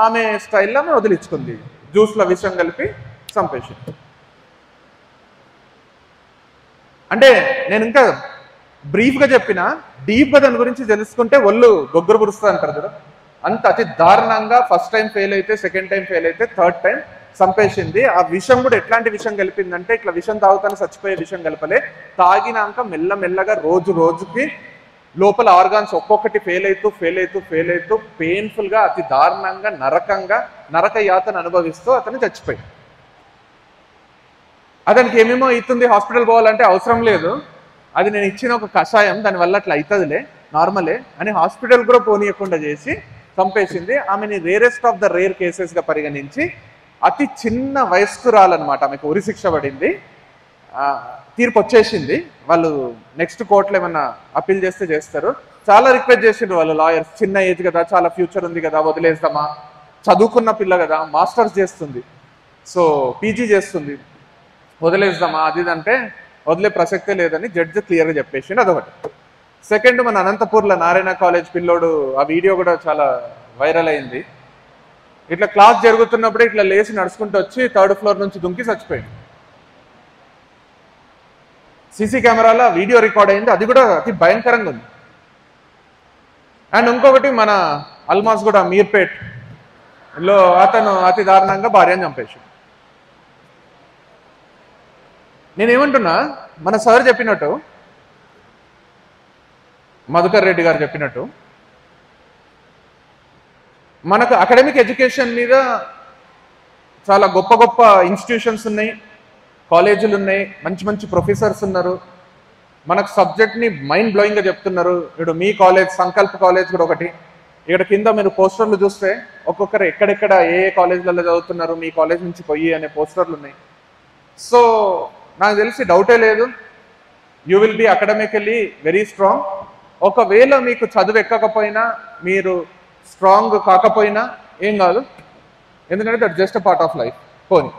ఆమె స్టైల్లో ఆమె వదిలించుకుంది, జ్యూస్లో విషం కలిపి చంపేసింది. అంటే నేను ఇంకా బ్రీఫ్గా చెప్పిన, డీప్గా దాని గురించి తెలుసుకుంటే ఒళ్ళు గొగ్గురు పురుస్తుంది అంటారు కదా, అంత అతి దారుణంగా ఫస్ట్ టైం ఫెయిల్ అయితే, సెకండ్ టైం ఫెయిల్ అయితే, థర్డ్ టైం చంపేసింది. ఆ విషం కూడా ఎట్లాంటి విషం కలిపిందంటే, ఇట్లా విషం తాగుతాను చచ్చిపోయే విషం కలపలే, తాగినాక మెల్లమెల్లగా రోజు రోజుకి లోపల ఆర్గాన్స్ ఒక్కొక్కటి ఫెయిల్ అవుతూ పెయిన్ఫుల్గా, అతి దారుణంగా, నరక యాతను అనుభవిస్తూ అతను చచ్చిపోయాడు. అతనికి ఏమేమో అవుతుంది, హాస్పిటల్ పోవాలంటే అవసరం లేదు, అది నేను ఇచ్చిన ఒక కషాయం, దానివల్ల అట్లా అవుతుందిలే, నార్మలే అని హాస్పిటల్ కూడా పోనీయకుండా చేసి చంపేసింది. ఆమెని రేరెస్ట్ ఆఫ్ ద రేర్ కేసెస్గా పరిగణించి అతి చిన్న వయస్కురాలన్నమాట, ఆమెకు ఉరిశిక్ష పడింది. తీర్పు వచ్చేసింది. వాళ్ళు నెక్స్ట్ కోర్టులో ఏమన్నా అప్పీల్ చేస్తే చేస్తారు. చాలా రిక్వెస్ట్ చేసిండ్రు వాళ్ళు లాయర్స్, చిన్న ఏజ్ కదా, చాలా ఫ్యూచర్ ఉంది కదా, వదిలేస్తామా, చదువుకున్న పిల్ల కదా, మాస్టర్స్ చేస్తుంది, సో పీజీ చేస్తుంది, వదిలేద్దామా అది అంటే వదిలే ప్రసక్తే లేదని జడ్జి క్లియర్గా చెప్పేసిండు. అదొకటి. సెకండ్, మన అనంతపూర్లో నారాయణ కాలేజ్ పిల్లోడు, ఆ వీడియో కూడా చాలా వైరల్ అయింది. ఇట్లా క్లాస్ జరుగుతున్నప్పుడే ఇట్లా లేచి నడుచుకుంటూ వచ్చి 3rd ఫ్లోర్ నుంచి దుంకి చచ్చిపోయింది. సీసీ కెమెరాలో వీడియో రికార్డ్ అయింది, అది కూడా అతి భయంకరంగా ఉంది. అండ్ ఇంకొకటి, మన అల్మాస్ కూడా మీర్పేట్లో అతను అతి దారుణంగా భార్యను చంపేశాడు. నేనేమంటున్నా, మన సార్ చెప్పినట్టు, మధుకర్ రెడ్డి గారు చెప్పినట్టు, మనకు అకాడమిక్ ఎడ్యుకేషన్ మీద చాలా గొప్ప గొప్ప ఇన్స్టిట్యూషన్స్ ఉన్నాయి, కాలేజీలు ఉన్నాయి, మంచి మంచి ప్రొఫెసర్స్ ఉన్నారు, మనకు సబ్జెక్ట్ని మైండ్ బ్లోయింగ్గా చెప్తున్నారు. ఇప్పుడు మీ కాలేజ్, సంకల్ప్ కాలేజ్ కూడా ఒకటి. ఇక్కడ కింద మీరు పోస్టర్లు చూస్తే ఒక్కొక్కరు ఎక్కడెక్కడ ఏ కాలేజీలలో చదువుతున్నారు, మీ కాలేజ్ నుంచి పోయి అనే పోస్టర్లు ఉన్నాయి. సో నాకు తెలిసి డౌటే లేదు, you will be academically very strong. ఒకవేళ మీకు చదువు ఎక్కకపోయినా, మీరు స్ట్రాంగ్ కాకపోయినా ఏం కాదు, ఎందుకంటే that just a part of life పోనీ.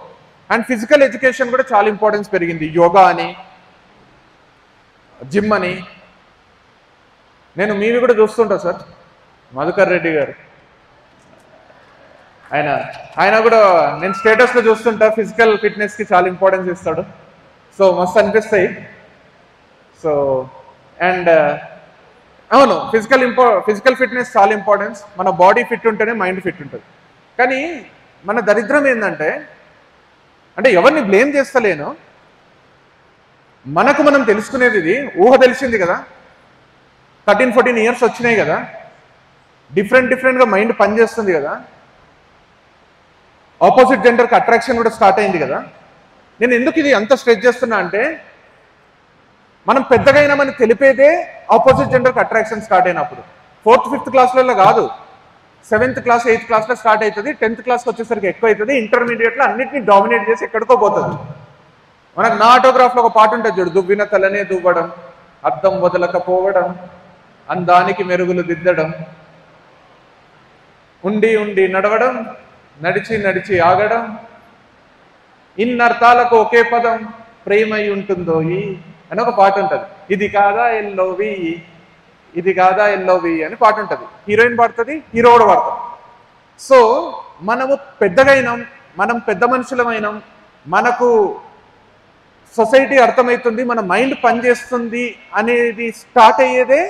అండ్ ఫిజికల్ ఎడ్యుకేషన్ కూడా చాలా ఇంపార్టెన్స్ పెరిగింది, యోగా అని, జిమ్ అని. నేను మీవి కూడా చూస్తుంటా సార్, మధుకర్ రెడ్డి గారు, ఆయన కూడా నేను స్టేటస్లో చూస్తుంటా, ఫిజికల్ ఫిట్నెస్కి చాలా ఇంపార్టెన్స్ ఇస్తాడు. సో మస్తు అనిపిస్తాయి. సో అండ్ అవును, ఫిజికల్ ఫిట్నెస్ చాలా ఇంపార్టెన్స్. మన బాడీ ఫిట్ ఉంటేనే మైండ్ ఫిట్ ఉంటుంది. కానీ మన దరిద్రం ఏంటంటే, అంటే ఎవరిని బ్లేమ్ చేస్తలేను, మనకు మనం తెలుసుకునేది ఇది, ఊహ తెలిసింది కదా, 13-14 ఇయర్స్ వచ్చినాయి కదా, డిఫరెంట్గా మైండ్ పనిచేస్తుంది కదా, ఆపోజిట్ జెండర్కి అట్రాక్షన్ కూడా స్టార్ట్ అయింది కదా. నేను ఎందుకు ఇది అంత స్ట్రెచ్ చేస్తున్నా అంటే, మనం పెద్దగా అయినామని తెలిపేదే ఆపోజిట్ జెండర్కి అట్రాక్షన్ స్టార్ట్ అయినప్పుడు. 4th, 5th క్లాస్లలో కాదు, 7th క్లాస్, 8th క్లాస్లో స్టార్ట్ అవుతుంది. 10th క్లాస్కి వచ్చేసరికి ఎక్కువ అవుతుంది. ఇంటర్మీడియట్లో అన్నింటినీ డామినేట్ చేసి ఎక్కడికో పోతుంది. మనకు నా ఆటోగ్రాఫ్లో ఒక పాట ఉంటుంది చూడు, దువ్విన తలనే దువ్వడం, అద్దం వదలకపోవడం, అందానికి మెరుగులు దిద్దడం, ఉండి ఉండి నడవడం, నడిచి నడిచి ఆగడం, ఇన్నర్థాలకు ఒకే పదం ప్రేమై ఉంటుందో అని ఒక పాట ఉంటుంది. ఇది కాదా ఎల్లోవి, ఇది కాదా ఎల్లోవి అని పాట ఉంటుంది. హీరోయిన్ పాడుతుంది, హీరో కూడా పాడతాడు. సో మనము పెద్దగా అయినాం, మనం పెద్ద మనుషులమైనాం, మనకు సొసైటీ అర్థమవుతుంది, మన మైండ్ పనిచేస్తుంది అనేది స్టార్ట్ అయ్యేదే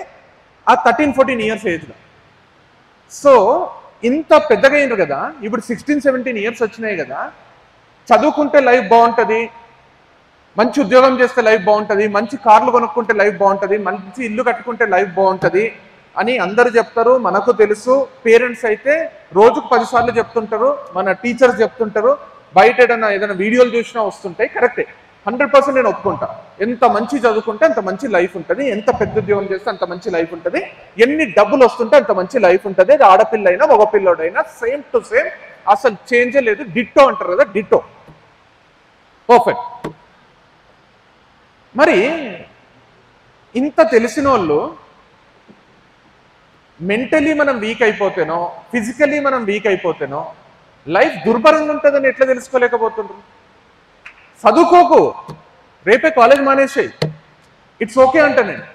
ఆ 13-14 ఇయర్స్ ఏజ్లో. సో ఇంత పెద్దగా అయినారు కదా, ఇప్పుడు 16-17 ఇయర్స్ వచ్చినాయి కదా, చదువుకుంటే లైఫ్ బాగుంటుంది, మంచి ఉద్యోగం చేస్తే లైఫ్ బాగుంటుంది, మంచి కార్లు కొనుక్కుంటే లైఫ్ బాగుంటుంది, మంచి ఇల్లు కట్టుకుంటే లైఫ్ బాగుంటుంది అని అందరూ చెప్తారు, మనకు తెలుసు. పేరెంట్స్ అయితే రోజుకు 10 సార్లు చెప్తుంటారు, మన టీచర్స్ చెప్తుంటారు, బయట ఏదైనా వీడియోలు చూసినా వస్తుంటాయి. కరెక్టే, 100% నేను ఒప్పుకుంటా. ఎంత మంచి చదువుకుంటే అంత మంచి లైఫ్ ఉంటుంది, ఎంత పెద్ద ఉద్యోగం చేస్తే అంత మంచి లైఫ్ ఉంటుంది, ఎన్ని డబ్బులు వస్తుంటే అంత మంచి లైఫ్ ఉంటుంది. అది ఆడపిల్ల అయినా మగపిల్లడైనా సేమ్ టు సేమ్, అసలు చేంజే లేదు. డిట్టో అంటారు కదా, డిట్టో, పర్ఫెక్ట్. మరి ఇంత తెలిసిన వాళ్ళు మెంటలీ మనం వీక్ అయిపోతేనో, ఫిజికలీ మనం వీక్ అయిపోతేనో, లైఫ్ దుర్భరంగా ఉంటుందని ఎట్లా తెలుసుకోలేకపోతుండ్రు? చదువుకోకు, రేపే కాలేజ్ మానేసేయి, ఇట్స్ ఓకే అంట. నేను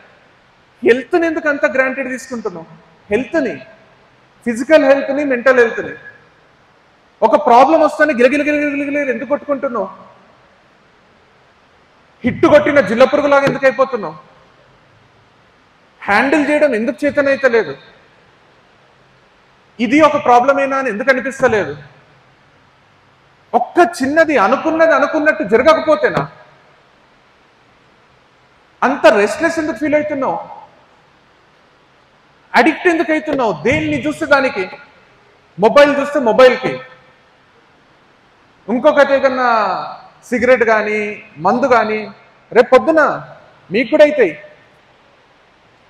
హెల్త్ని ఎందుకు అంత గ్రాంటెడ్ తీసుకుంటున్నావు? హెల్త్ని, ఫిజికల్ హెల్త్ని, మెంటల్ హెల్త్ని. ఒక ప్రాబ్లం వస్తానే గిలగిలగిలగిలగిల ఎందుకు కొట్టుకుంటున్నావు? హిట్టు కొట్టిన జిల్ల పురుగులాగా ఎందుకు అయిపోతున్నావు? హ్యాండిల్ చేయడం ఎందుకు చేతనైతే లేదు? ఇది ఒక ప్రాబ్లమేనా అని ఎందుకు అనిపిస్తలేదు? ఒక్క చిన్నది అనుకున్నది అనుకున్నట్టు జరగకపోతేనా అంత రెస్ట్లెస్ ఎందుకు ఫీల్ అవుతున్నావు? అడిక్ట్ ఎందుకు అవుతున్నావు? దేన్ని చూస్తే దానికి, మొబైల్ చూస్తే మొబైల్కి, ఇంకొకటి ఏదన్నా సిగరెట్ కానీ మందు కానీ. రేపు పొద్దున మీకు కూడా అవుతాయి.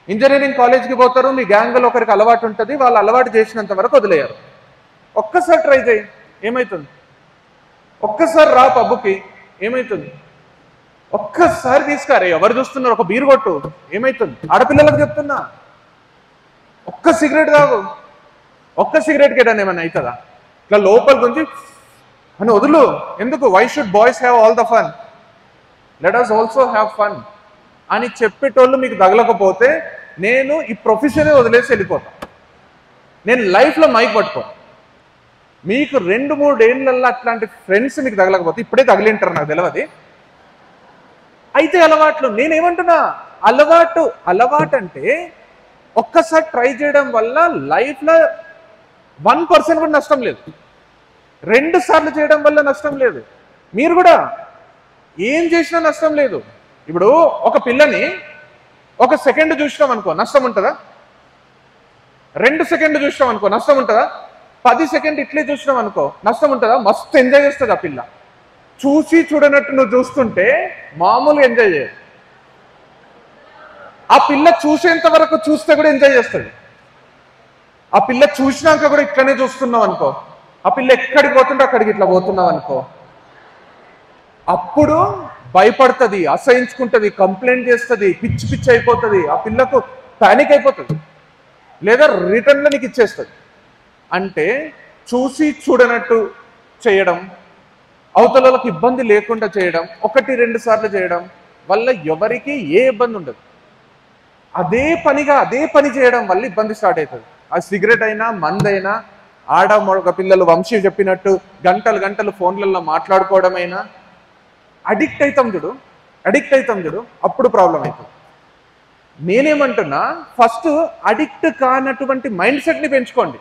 ఇంజనీరింగ్ కాలేజ్కి పోతారు, మీ గ్యాంగ్లో ఒకరికి అలవాటు ఉంటుంది, వాళ్ళు అలవాటు చేసినంత వరకు వదిలేయారు. ఒక్కసారి ట్రై చేయి, ఏమవుతుంది? ఒక్కసారి రా పబ్బుకి, ఏమవుతుంది? ఒక్కసారి తీసుకారే, ఎవరు చూస్తున్నారు? ఒక బీరు కొట్టు, ఏమవుతుంది? ఆడపిల్లలకు చెప్తున్నా, ఒక్క సిగరెట్ తాగు, ఒక్క సిగరెట్ కేటాన్ని ఏమన్నా అవుతుందా? ఇట్లా లోపల గురించి అని వదులు. ఎందుకు? Why should boys have all the fun, let us also have fun అని చెప్పేటోళ్ళు మీకు తగలకపోతే నేను ఈ ప్రొఫెషనే వదిలేసి వెళ్ళిపోతా. నేను లైఫ్లో మైక్ పట్టుకో. మీకు 2-3 ఏళ్ళల్లో అట్లాంటి ఫ్రెండ్స్ మీకు తగలకపోతే, ఇప్పుడే తగిలింటారు నాకు తెలియదు. అయితే అలవాట్లు, నేనేమంటున్నా, అలవాటు అంటే ఒక్కసారి ట్రై చేయడం వల్ల లైఫ్లో 1% కూడా నష్టం లేదు. 2 సార్లు చేయడం వల్ల నష్టం లేదు. మీరు కూడా ఏం చేసినా నష్టం లేదు. ఇప్పుడు ఒక పిల్లని 1 సెకండ్ చూసినాం అనుకో, నష్టం ఉంటుందా? 2 సెకండ్ చూసినాం అనుకో, నష్టం ఉంటుందా? 10 సెకండ్ ఇట్లే చూసినాం అనుకో, నష్టం ఉంటుందా? మస్తు ఎంజాయ్ చేస్తుంది ఆ పిల్ల. చూసి చూడనట్టు నువ్వు చూస్తుంటే మామూలు ఎంజాయ్ చేయదు. ఆ పిల్ల చూసేంత వరకు చూస్తే కూడా ఎంజాయ్ చేస్తుంది. ఆ పిల్ల చూసినాక కూడా ఇట్లనే చూస్తున్నావు అనుకో, ఆ పిల్ల ఎక్కడికి పోతుంటే అక్కడికి ఇట్లా పోతున్నావు అనుకో, అప్పుడు భయపడుతుంది, అసహించుకుంటుంది, కంప్లైంట్ చేస్తుంది, పిచ్చి పిచ్చి అయిపోతుంది, ఆ పిల్లకు పానిక్ అయిపోతుంది, లేదా రిటర్న్లో నీకు ఇచ్చేస్తుంది. అంటే చూసి చూడనట్టు చేయడం, అవతలలకు ఇబ్బంది లేకుండా చేయడం, 1-2 సార్లు చేయడం వల్ల ఎవరికి ఏ ఇబ్బంది ఉండదు. అదే పని చేయడం వల్ల ఇబ్బంది స్టార్ట్ అవుతుంది. ఆ సిగరెట్ అయినా, మందైనా, ఆడమొగ పిల్లలు వంశీ చెప్పినట్టు గంటలు ఫోన్లలో మాట్లాడుకోవడమైనా, అడిక్ట్ అవుతాం చూడు, అప్పుడు ప్రాబ్లం అవుతుంది. నేనేమంటున్నా, ఫస్ట్ అడిక్ట్ కానటువంటి మైండ్ సెట్ని పెంచుకోండి.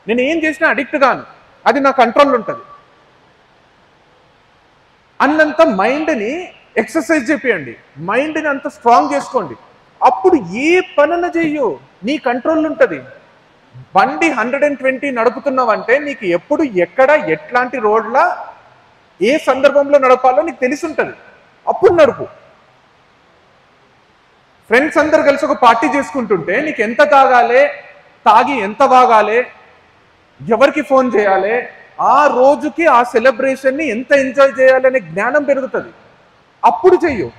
నేను ఏం చేసినా అడిక్ట్ కాను, అది నా కంట్రోల్ ఉంటుంది అన్నంత మైండ్ని ఎక్సర్సైజ్ చేపియండి, మైండ్ని అంత స్ట్రాంగ్ చేసుకోండి. అప్పుడు ఏ పనున చెయ్యు నీ కంట్రోల్ ఉంటుంది. బండి 120 నడుపుతున్నావంటే నీకు ఎప్పుడు ఎక్కడ ఎట్లాంటి రోడ్ల ఏ సందర్భంలో నడపాలో నీకు తెలిసి ఉంటుంది, అప్పుడు నడుపు. ఫ్రెండ్స్ అందరు కలిసి ఒక పార్టీ చేసుకుంటుంటే నీకు ఎంత తాగాలి, తాగి ఎంత వాగాలి, ఎవరికి ఫోన్ చేయాలి, ఆ రోజుకి ఆ సెలబ్రేషన్ని ఎంత ఎంజాయ్ చేయాలి అనే జ్ఞానం పెరుగుతుంది, అప్పుడు చెయ్యు.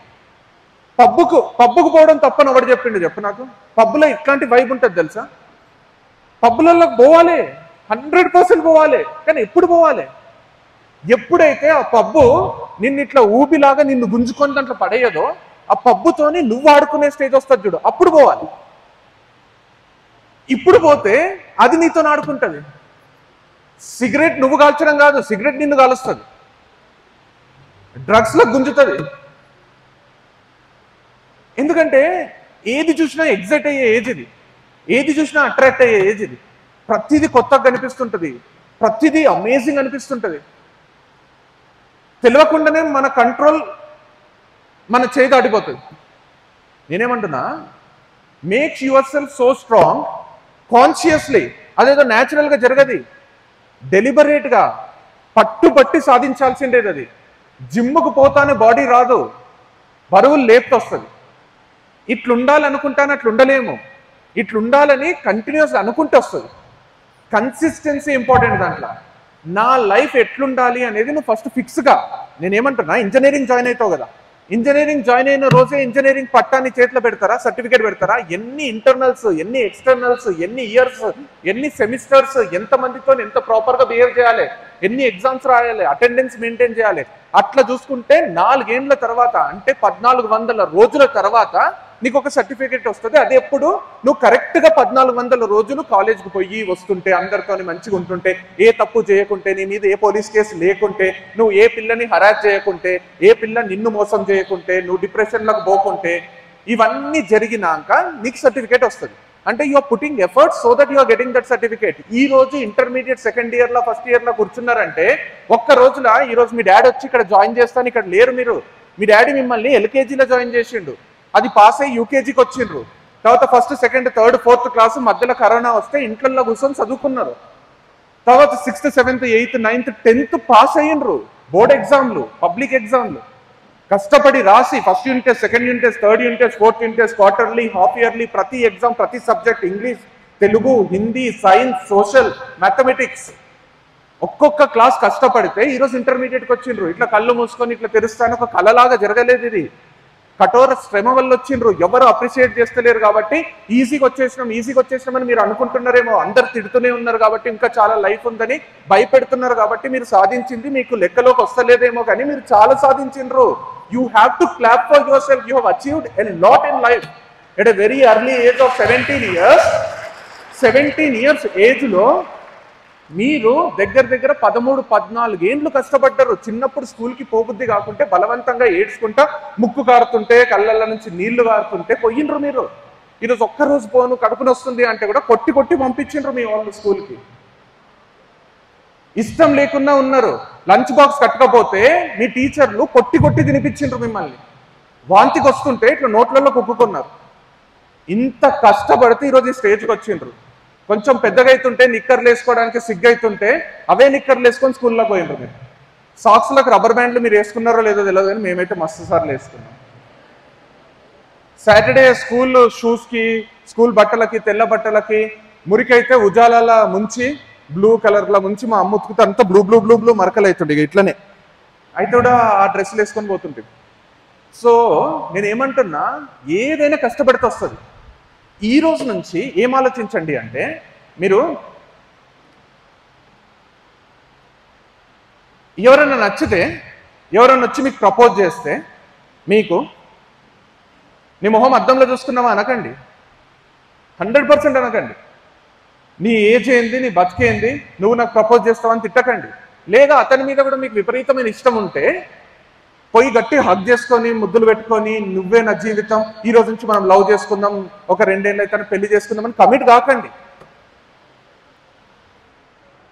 పబ్బుకు పోవడం తప్పని ఎవడు చెప్పిండు చెప్పు నాకు? పబ్బులో ఇట్లాంటి వైబ్ ఉంటుంది తెలుసా? పబ్బులలో పోవాలి, 100% పోవాలి. కానీ ఎప్పుడు పోవాలి? ఎప్పుడైతే ఆ పబ్బు నిన్ను ఇట్లా ఊబిలాగా నిన్ను గుంజుకొని దాంట్లో పడేయదో, ఆ పబ్బుతోని నువ్వు ఆడుకునే స్టేజ్ వస్తుంది చూడు, అప్పుడు పోవాలి. ఇప్పుడు పోతే అది నీతో ఆడుకుంటుంది. సిగరెట్ నువ్వు కాల్చడం కాదు, సిగరెట్ నిన్ను కాలుస్తుంది, డ్రగ్స్లో గుంజుతుంది. ఎందుకంటే ఏది చూసినా ఎగ్జైట్ అయ్యే ఏజ్ ఇది, ఏది చూసినా అట్రాక్ట్ అయ్యే ఏజ్ ఇది. ప్రతిదీ కొత్తగా కనిపిస్తుంటుంది, ప్రతిదీ అమేజింగ్ అనిపిస్తుంటుంది. తెలియకుండానే మన కంట్రోల్ మన చేయి దాటిపోతుంది. నేనేమంటున్నా, makes your self so strong consciously. అదేదో న్యాచురల్గా జరగది, డెలిబరేట్గా పట్టుబట్టి సాధించాల్సిందేది. అది జిమ్ముకు పోతానే బాడీ రాదు, బరువులు లేపుతూ వస్తుంది. ఇట్లుండాలనుకుంటాను, అట్లుండలేము. ఇట్లుండాలని కంటిన్యూస్గా అనుకుంటూ వస్తుంది. కన్సిస్టెన్సీ ఇంపార్టెంట్ దాంట్లో. నా లైఫ్ ఎట్లుండాలి అనేది నువ్వు ఫస్ట్ ఫిక్స్గా. నేనేమంటున్నా, ఇంజనీరింగ్ జాయిన్ అవుతావు కదా, ఇంజనీరింగ్ జాయిన్ అయిన రోజే ఇంజనీరింగ్ పట్టాన్ని చేతిలో పెడతారా, సర్టిఫికేట్ పెడతారా? ఎన్ని ఇంటర్నల్స్, ఎన్ని ఎక్స్టర్నల్స్, ఎన్ని ఇయర్స్, ఎన్ని సెమిస్టర్స్, ఎంత ఎంత ప్రాపర్గా బిహేవ్ చేయాలి, ఎన్ని ఎగ్జామ్స్ రాయాలి, అటెండెన్స్ మెయింటైన్ చేయాలి. అట్లా చూసుకుంటే 4 ఏళ్ల తర్వాత, అంటే 1400 రోజుల తర్వాత నీకు ఒక సర్టిఫికేట్ వస్తుంది. అది ఎప్పుడు నువ్వు కరెక్ట్గా 1400 రోజులు కాలేజ్కి పోయి వస్తుంటే, అందరితో మంచిగా ఉంటుంటే, ఏ తప్పు చేయకుంటే, నీ మీద ఏ పోలీస్ కేసు లేకుంటే, నువ్వు ఏ పిల్లని హరాస్ చేయకుంటే, ఏ పిల్ల నిన్ను మోసం చేయకుంటే, నువ్వు డిప్రెషన్లకు పోకుంటే, ఇవన్నీ జరిగినాక నీకు సర్టిఫికేట్ వస్తుంది. అంటే you are putting efforts so that you are getting that certificate. ఈ రోజు ఇంటర్మీడియట్ సెకండ్ ఇయర్లో ఫస్ట్ ఇయర్లో కూర్చున్నారంటే ఒక్క రోజుల ఈ రోజు మీ డాడీ వచ్చి ఇక్కడ జాయిన్ చేస్తాను, ఇక్కడ లేరు మీరు. మీ డాడీ మిమ్మల్ని ఎల్కేజీలో జాయిన్ చేసిండు, అది పాస్ అయ్యి యూకేజీకి వచ్చిండ్రు. తర్వాత first second third fourth class మధ్యలో కరోనా వస్తే ఇంట్లో కూర్చొని చదువుకున్నారు. తర్వాత 6th 7th 8th 9th 10th pass అయ్యిండ్రు. బోర్డ్ ఎగ్జామ్లు, పబ్లిక్ ఎగ్జామ్లు కష్టపడి రాసి first unit test, second unit test, third unit test, fourth unit test, quarterly, half yearly, ప్రతి ఎగ్జామ్, ప్రతి subject, English, Telugu, Hindi, science, social, mathematics, ఒక్కొక్క క్లాస్ కష్టపడితే ఈరోజు ఇంటర్మీడియట్కి వచ్చిండ్రు. ఇట్లా కళ్ళు మూసుకొని ఇట్లా తెరుస్తాను ఒక కళలాగా జరగలేదు. ఇది కఠోర శ్రమ వల్ల వచ్చిండ్రు. ఎవరు అప్రిషియేట్ చేస్తలేరు కాబట్టి ఈజీగా వచ్చేసినామని మీరు అనుకుంటున్నారేమో. అందరు తిడుతూనే ఉన్నారు కాబట్టి ఇంకా చాలా లైఫ్ ఉందని భయపెడుతున్నారు కాబట్టి మీరు సాధించింది మీకు లెక్కలోకి వస్తలేదేమో, కానీ మీరు చాలా సాధించిండ్రు. You have to clap for yourself. You have achieved a lot in life at a very early age of 17 years. 17 years ఏజ్లో మీరు దగ్గర 13-14 ఏళ్ళు కష్టపడ్డారు. చిన్నప్పుడు స్కూల్కి పోబుద్ది కాకుంటే బలవంతంగా ఏడ్చుకుంటా, ముక్కు కారుతుంటే, కళ్ళల్లో నుంచి నీళ్లు కారుతుంటే పోయిండ్రు మీరు. ఈరోజు ఒక్కరోజు పోను కడుపుని వస్తుంది అంటే కూడా కొట్టి పంపించిండ్రు మీ వాళ్ళు స్కూల్కి. ఇష్టం లేకున్నా ఉన్నారు. లంచ్ బాక్స్ కట్టకపోతే మీ టీచర్లు కొట్టి తినిపించిండ్రు మిమ్మల్ని. వాంతికి వస్తుంటే ఇట్లా నోట్లలో కుక్కుకున్నారు. ఇంత కష్టపడితే ఈరోజు ఈ స్టేజ్కి వచ్చిండ్రు. కొంచెం పెద్దగా అవుతుంటే నిక్కర్లు వేసుకోవడానికి సిగ్గైతుంటే అవే నిక్కర్లు వేసుకొని స్కూల్లో పోయిండ్రు. మీరు సాక్స్లకు రబ్బర్ బ్యాండ్లు మీరు వేసుకున్నారో లేదో తెలియదు, కానీ మేమైతే మస్తు సార్లు వేసుకున్నాం. సాటర్డే స్కూల్ షూస్కి, స్కూల్ బట్టలకి, తెల్ల బట్టలకి మురికైతే ఉజాల ముంచి, బ్లూ కలర్లో ముంచి మా అమ్మ ఉతుకుతే అంతా బ్లూ మరకలు అవుతుండే. ఇట్లనే అయితే కూడా ఆ డ్రెస్సులు వేసుకొని పోతుంటే. సో నేనేమంటున్నా, ఏదైనా కష్టపడితే వస్తుంది. ఈ రోజు నుంచి ఏం ఆలోచించండి అంటే, మీరు ఎవరైనా నచ్చితే, ఎవరైనా వచ్చి మీకు ప్రపోజ్ చేస్తే, మీకు నీ మొహం అద్దంలో చూసుకున్నావా అనకండి. 100% అనకండి. నీ ఏజ్ ఏంది, నీ బతికేంది, నువ్వు నాకు ప్రపోజ్ చేస్తావని తిట్టకండి. లేదా అతని మీద కూడా మీకు విపరీతమైన ఇష్టం ఉంటే పోయి గట్టి హగ్ చేసుకొని, ముద్దులు పెట్టుకొని, నువ్వే నా జీవితం, ఈ రోజు నుంచి మనం లవ్ చేసుకుందాం, ఒక 2 ఏళ్ళు అయితే పెళ్లి చేసుకుందామని కమిట్ కాకండి.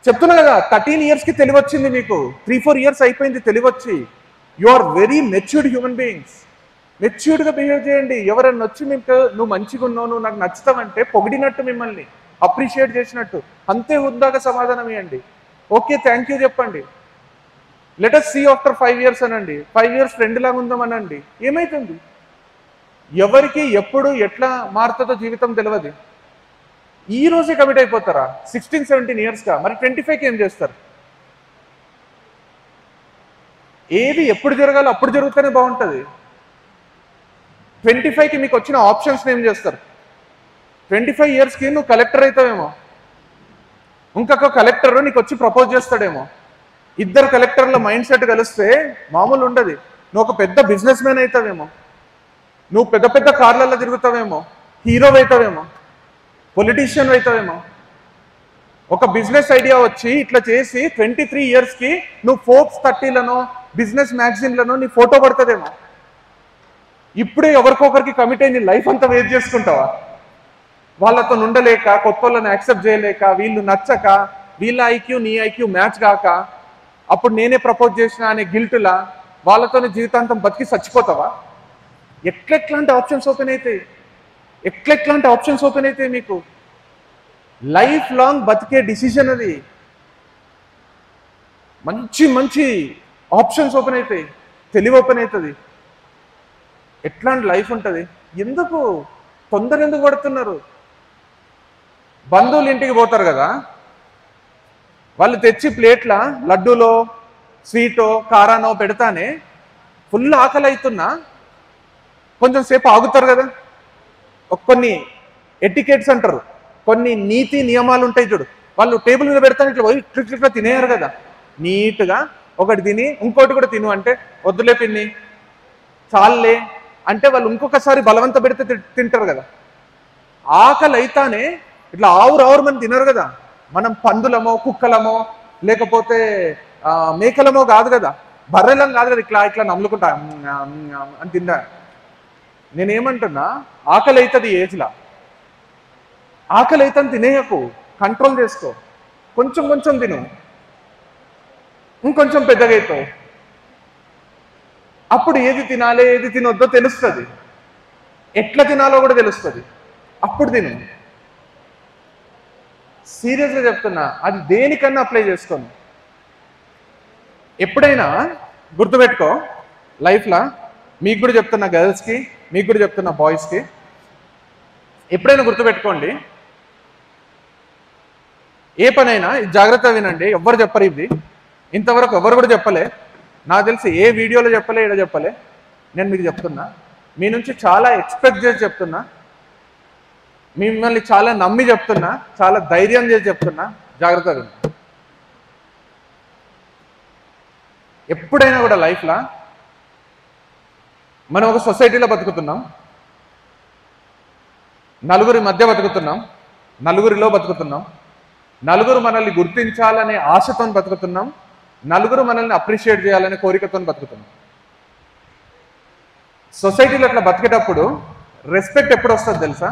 చెప్తున్నా కదా, 13 yearsకి తెలివచ్చింది మీకు. 3-4 years అయిపోయింది తెలివచ్చి. You are very matured human beings. మెచ్యూర్డ్గా బిహేవ్ చేయండి. ఎవరైనా వచ్చి మీకు నువ్వు మంచిగా ఉన్నావు, నువ్వు నాకు నచ్చుతావంటే పొగిడినట్టు, మిమ్మల్ని అప్రిషియేట్ చేసినట్టు అంతే హుందాగా సమాధానం ఇవ్వండి. ఓకే థ్యాంక్ యూ చెప్పండి. Let us see after 5 years అనండి. 5 years ఫ్రెండ్ లాగా ఉందామనండి. ఏమైతుంది? ఎవరికి ఎప్పుడు ఎట్లా మారుతుందో జీవితం తెలియదు. ఈ రోజే కమిట్ అయిపోతారా 16-17 yearsగా? మరి 25కి ఏం చేస్తారు? ఏది ఎప్పుడు జరగాలో అప్పుడు జరుగుతూనే బాగుంటుంది. 25కి మీకు వచ్చిన ఆప్షన్స్ ఏం చేస్తారు? 25 yearsకి నువ్వు కలెక్టర్ అవుతావేమో, ఇంకొక కలెక్టర్ నీకు వచ్చి ప్రపోజ్ చేస్తాడేమో. ఇద్దరు కలెక్టర్ల మైండ్ సెట్ కలిస్తే మామూలు ఉండదు. నువ్వు ఒక పెద్ద బిజినెస్ మ్యాన్ అవుతావేమో, నువ్వు పెద్ద కార్లలో తిరుగుతావేమో, హీరో అవుతావేమో, పొలిటీషియన్ అవుతావేమో. ఒక బిజినెస్ ఐడియా వచ్చి ఇట్లా చేసి 23 yearsకి నువ్వు ఫోర్బ్స్ 30లను, బిజినెస్ మ్యాగజైన్లను నీ ఫోటో పడుతుందేమో. ఇప్పుడే ఎవరికొకరికి కమిట్ అయ్యి నీ లైఫ్ అంతా వేస్ట్ చేసుకుంటావా? వాళ్ళతో ఉండలేక, కొత్త వాళ్ళని యాక్సెప్ట్ చేయలేక, వీళ్ళు నచ్చక, వీళ్ళ ఐక్యూ నీ ఐక్యూ మ్యాచ్ కాక, అప్పుడు నేనే ప్రపోజ్ చేసిన అనే గిల్టులా వాళ్ళతోనే జీవితాంతం బతికి చచ్చిపోతావా? ఎట్లెట్లాంటి ఆప్షన్స్ ఓపెన్ అవుతాయి మీకు. లైఫ్ లాంగ్ బతికే డిసిజన్ అది. మంచి ఆప్షన్స్ ఓపెన్ అవుతాయి, తెలివి ఓపెన్ అవుతుంది. ఎట్లాంటి లైఫ్ ఉంటుంది? ఎందుకు తొందర ఎందుకు పడుతున్నారు? బంధువులు ఇంటికి పోతారు కదా, వాళ్ళు తెచ్చి ప్లేట్ల లడ్డూలో, స్వీటో, కారానో పెడతానే ఫుల్ ఆకలి అవుతున్నా కొంచెం సేపు ఆగుతారు కదా. కొన్ని ఎటికెట్స్ అంటారు, కొన్ని నీతి నియమాలు ఉంటాయి చూడు. వాళ్ళు టేబుల్ మీద పెడతాను ఇట్లా పోయి ఇట్లా తినేయారు కదా. నీట్గా ఒకటి తిని ఇంకోటి కూడా తిను అంటే వద్దులే పిన్ని చాలే అంటే వాళ్ళు ఇంకొకసారి బలవంత పెడితే తింటారు కదా. ఆకలి అయితానే ఇట్లా ఆవురు మంది తినరు కదా. మనం పందులమో కుక్కలమో లేకపోతే మేకలమో కాదు కదా, బర్రెలం కాదు కదా, ఇట్లా ఇట్లా నమ్ములుకుంటా అని తిందా. నేనేమంటున్నా, ఆకలి అవుతుంది ఏజ్లా, ఆకలి అవుతుంది తినేయకు, కంట్రోల్ చేసుకో, కొంచెం కొంచెం తిను, ఇంకొంచెం పెద్దగా అవుతావు. అప్పుడు ఏది తినాలి ఏది తినొద్దో తెలుస్తుంది, ఎట్లా తినాలో కూడా తెలుస్తుంది, అప్పుడు తిను. సీరియస్గా చెప్తున్నా, అది దేనికన్నా అప్లై చేసుకోను. ఎప్పుడైనా గుర్తుపెట్టుకో లైఫ్లో, మీకు కూడా చెప్తున్నా గర్ల్స్కి, మీకు కూడా చెప్తున్నా బాయ్స్కి, ఎప్పుడైనా గుర్తుపెట్టుకోండి, ఏ పనైనా జాగ్రత్తగా వినండి, ఎవ్వరు చెప్పరు ఇది, ఇంతవరకు ఎవరు కూడా చెప్పలే, నాకు తెలిసి ఏ వీడియోలో చెప్పలే, ఇక్కడ చెప్పలే. నేను మీకు చెప్తున్నా, మీ నుంచి చాలా ఎక్స్పెక్ట్ చేసి చెప్తున్నా, మిమ్మల్ని చాలా నమ్మి చెప్తున్నా, చాలా ధైర్యం చేసి చెప్తున్నా, జాగ్రత్తగా వినండి. ఎప్పుడైనా కూడా లైఫ్లో మనం ఒక సొసైటీలో బతుకుతున్నాం, నలుగురి మధ్య బతుకుతున్నాం, నలుగురిలో బతుకుతున్నాం, నలుగురు మనల్ని గుర్తించాలనే ఆశతో బతుకుతున్నాం, నలుగురు మనల్ని అప్రిషియేట్ చేయాలనే కోరికతో బతుకుతున్నాం. సొసైటీలో అట్లా బతికేటప్పుడు రెస్పెక్ట్ ఎప్పుడు వస్తుంది తెలుసా?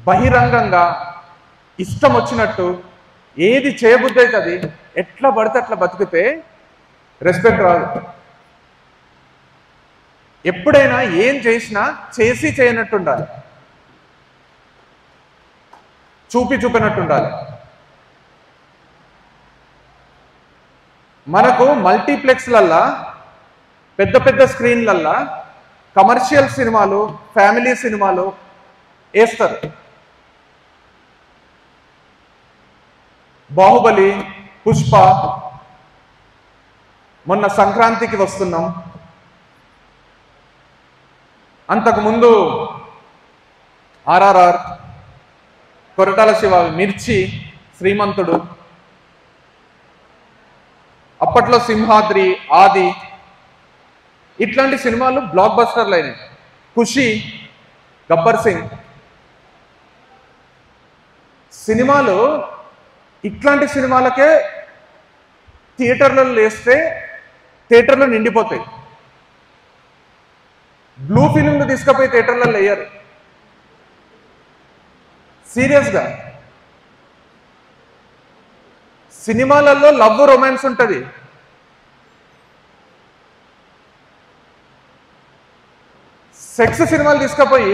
బహిరంగంగా ఇష్టం వచ్చినట్టు ఏది చేయబుద్ధి అవుతుంది ఎట్లా పడితే అట్లా బతికితే రెస్పెక్ట్ రాదు. ఎప్పుడైనా ఏం చేసినా చేసి చేయనట్టు ఉండాలి, చూపినట్టు ఉండాలి. మనకు మల్టీప్లెక్స్లల్లా, పెద్ద పెద్ద స్క్రీన్లల్లా కమర్షియల్ సినిమాలు, ఫ్యామిలీ సినిమాలు వేస్తారు. బాహుబలి, పుష్ప, మొన్న సంక్రాంతికి వస్తున్నాం, అంతకుముందు ఆర్ఆర్ఆర్, కొరటాల శివ, మిర్చి, శ్రీమంతుడు, అప్పట్లో సింహాద్రి, ఆది, ఇట్లాంటి సినిమాలు బ్లాక్ బస్టర్లు అయినాయి. ఖుషి, గబ్బర్ సింగ్ సినిమాలు, ఇట్లాంటి సినిమాలకే థియేటర్లలో వేస్తే థియేటర్లు నిండిపోతాయి. బ్లూ ఫిలింలు తీసుకుపోయి థియేటర్లలో వేయరు. సీరియస్గా సినిమాలలో లవ్ రొమాన్స్ ఉంటుంది, సెక్స్ సినిమాలు తీసుకుపోయి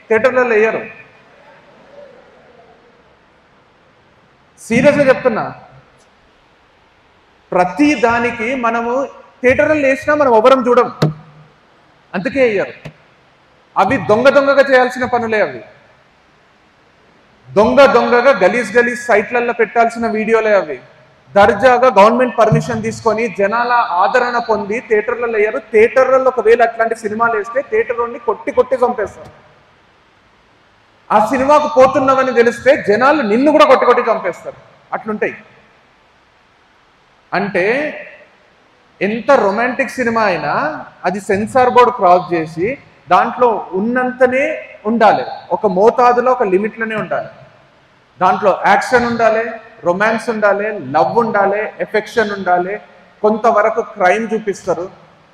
థియేటర్లలో వేయరు. సీరియస్గా చెప్తున్నా, ప్రతి దానికి మనము థియేటర్లలో వేసినా మనం ఎవరం చూడం, అందుకే వేయరు. అవి దొంగగా చేయాల్సిన పనులే, అవి దొంగగా గలీజ్ సైట్లలో పెట్టాల్సిన వీడియోలే. అవి దర్జాగా గవర్నమెంట్ పర్మిషన్ తీసుకొని జనాల ఆదరణ పొంది థియేటర్లలో వేయరు. థియేటర్లలో ఒకవేళ అట్లాంటి సినిమాలు వేస్తే థియేటర్ని కొట్టి చంపేస్తారు. ఆ సినిమాకు పోతున్నావని తెలిస్తే జనాలు నిన్ను కూడా కొట్టి చంపేస్తారు. అట్లుంటాయి. అంటే ఎంత రొమాంటిక్ సినిమా అయినా అది సెన్సార్ బోర్డు క్రాస్ చేసి దాంట్లో ఉన్నంతనే ఉండాలి, ఒక మోతాదులో, ఒక లిమిట్లోనే ఉండాలి. దాంట్లో యాక్షన్ ఉండాలి, రొమాన్స్ ఉండాలి, లవ్ ఉండాలి, ఎఫెక్షన్ ఉండాలి, కొంతవరకు క్రైమ్ చూపిస్తారు,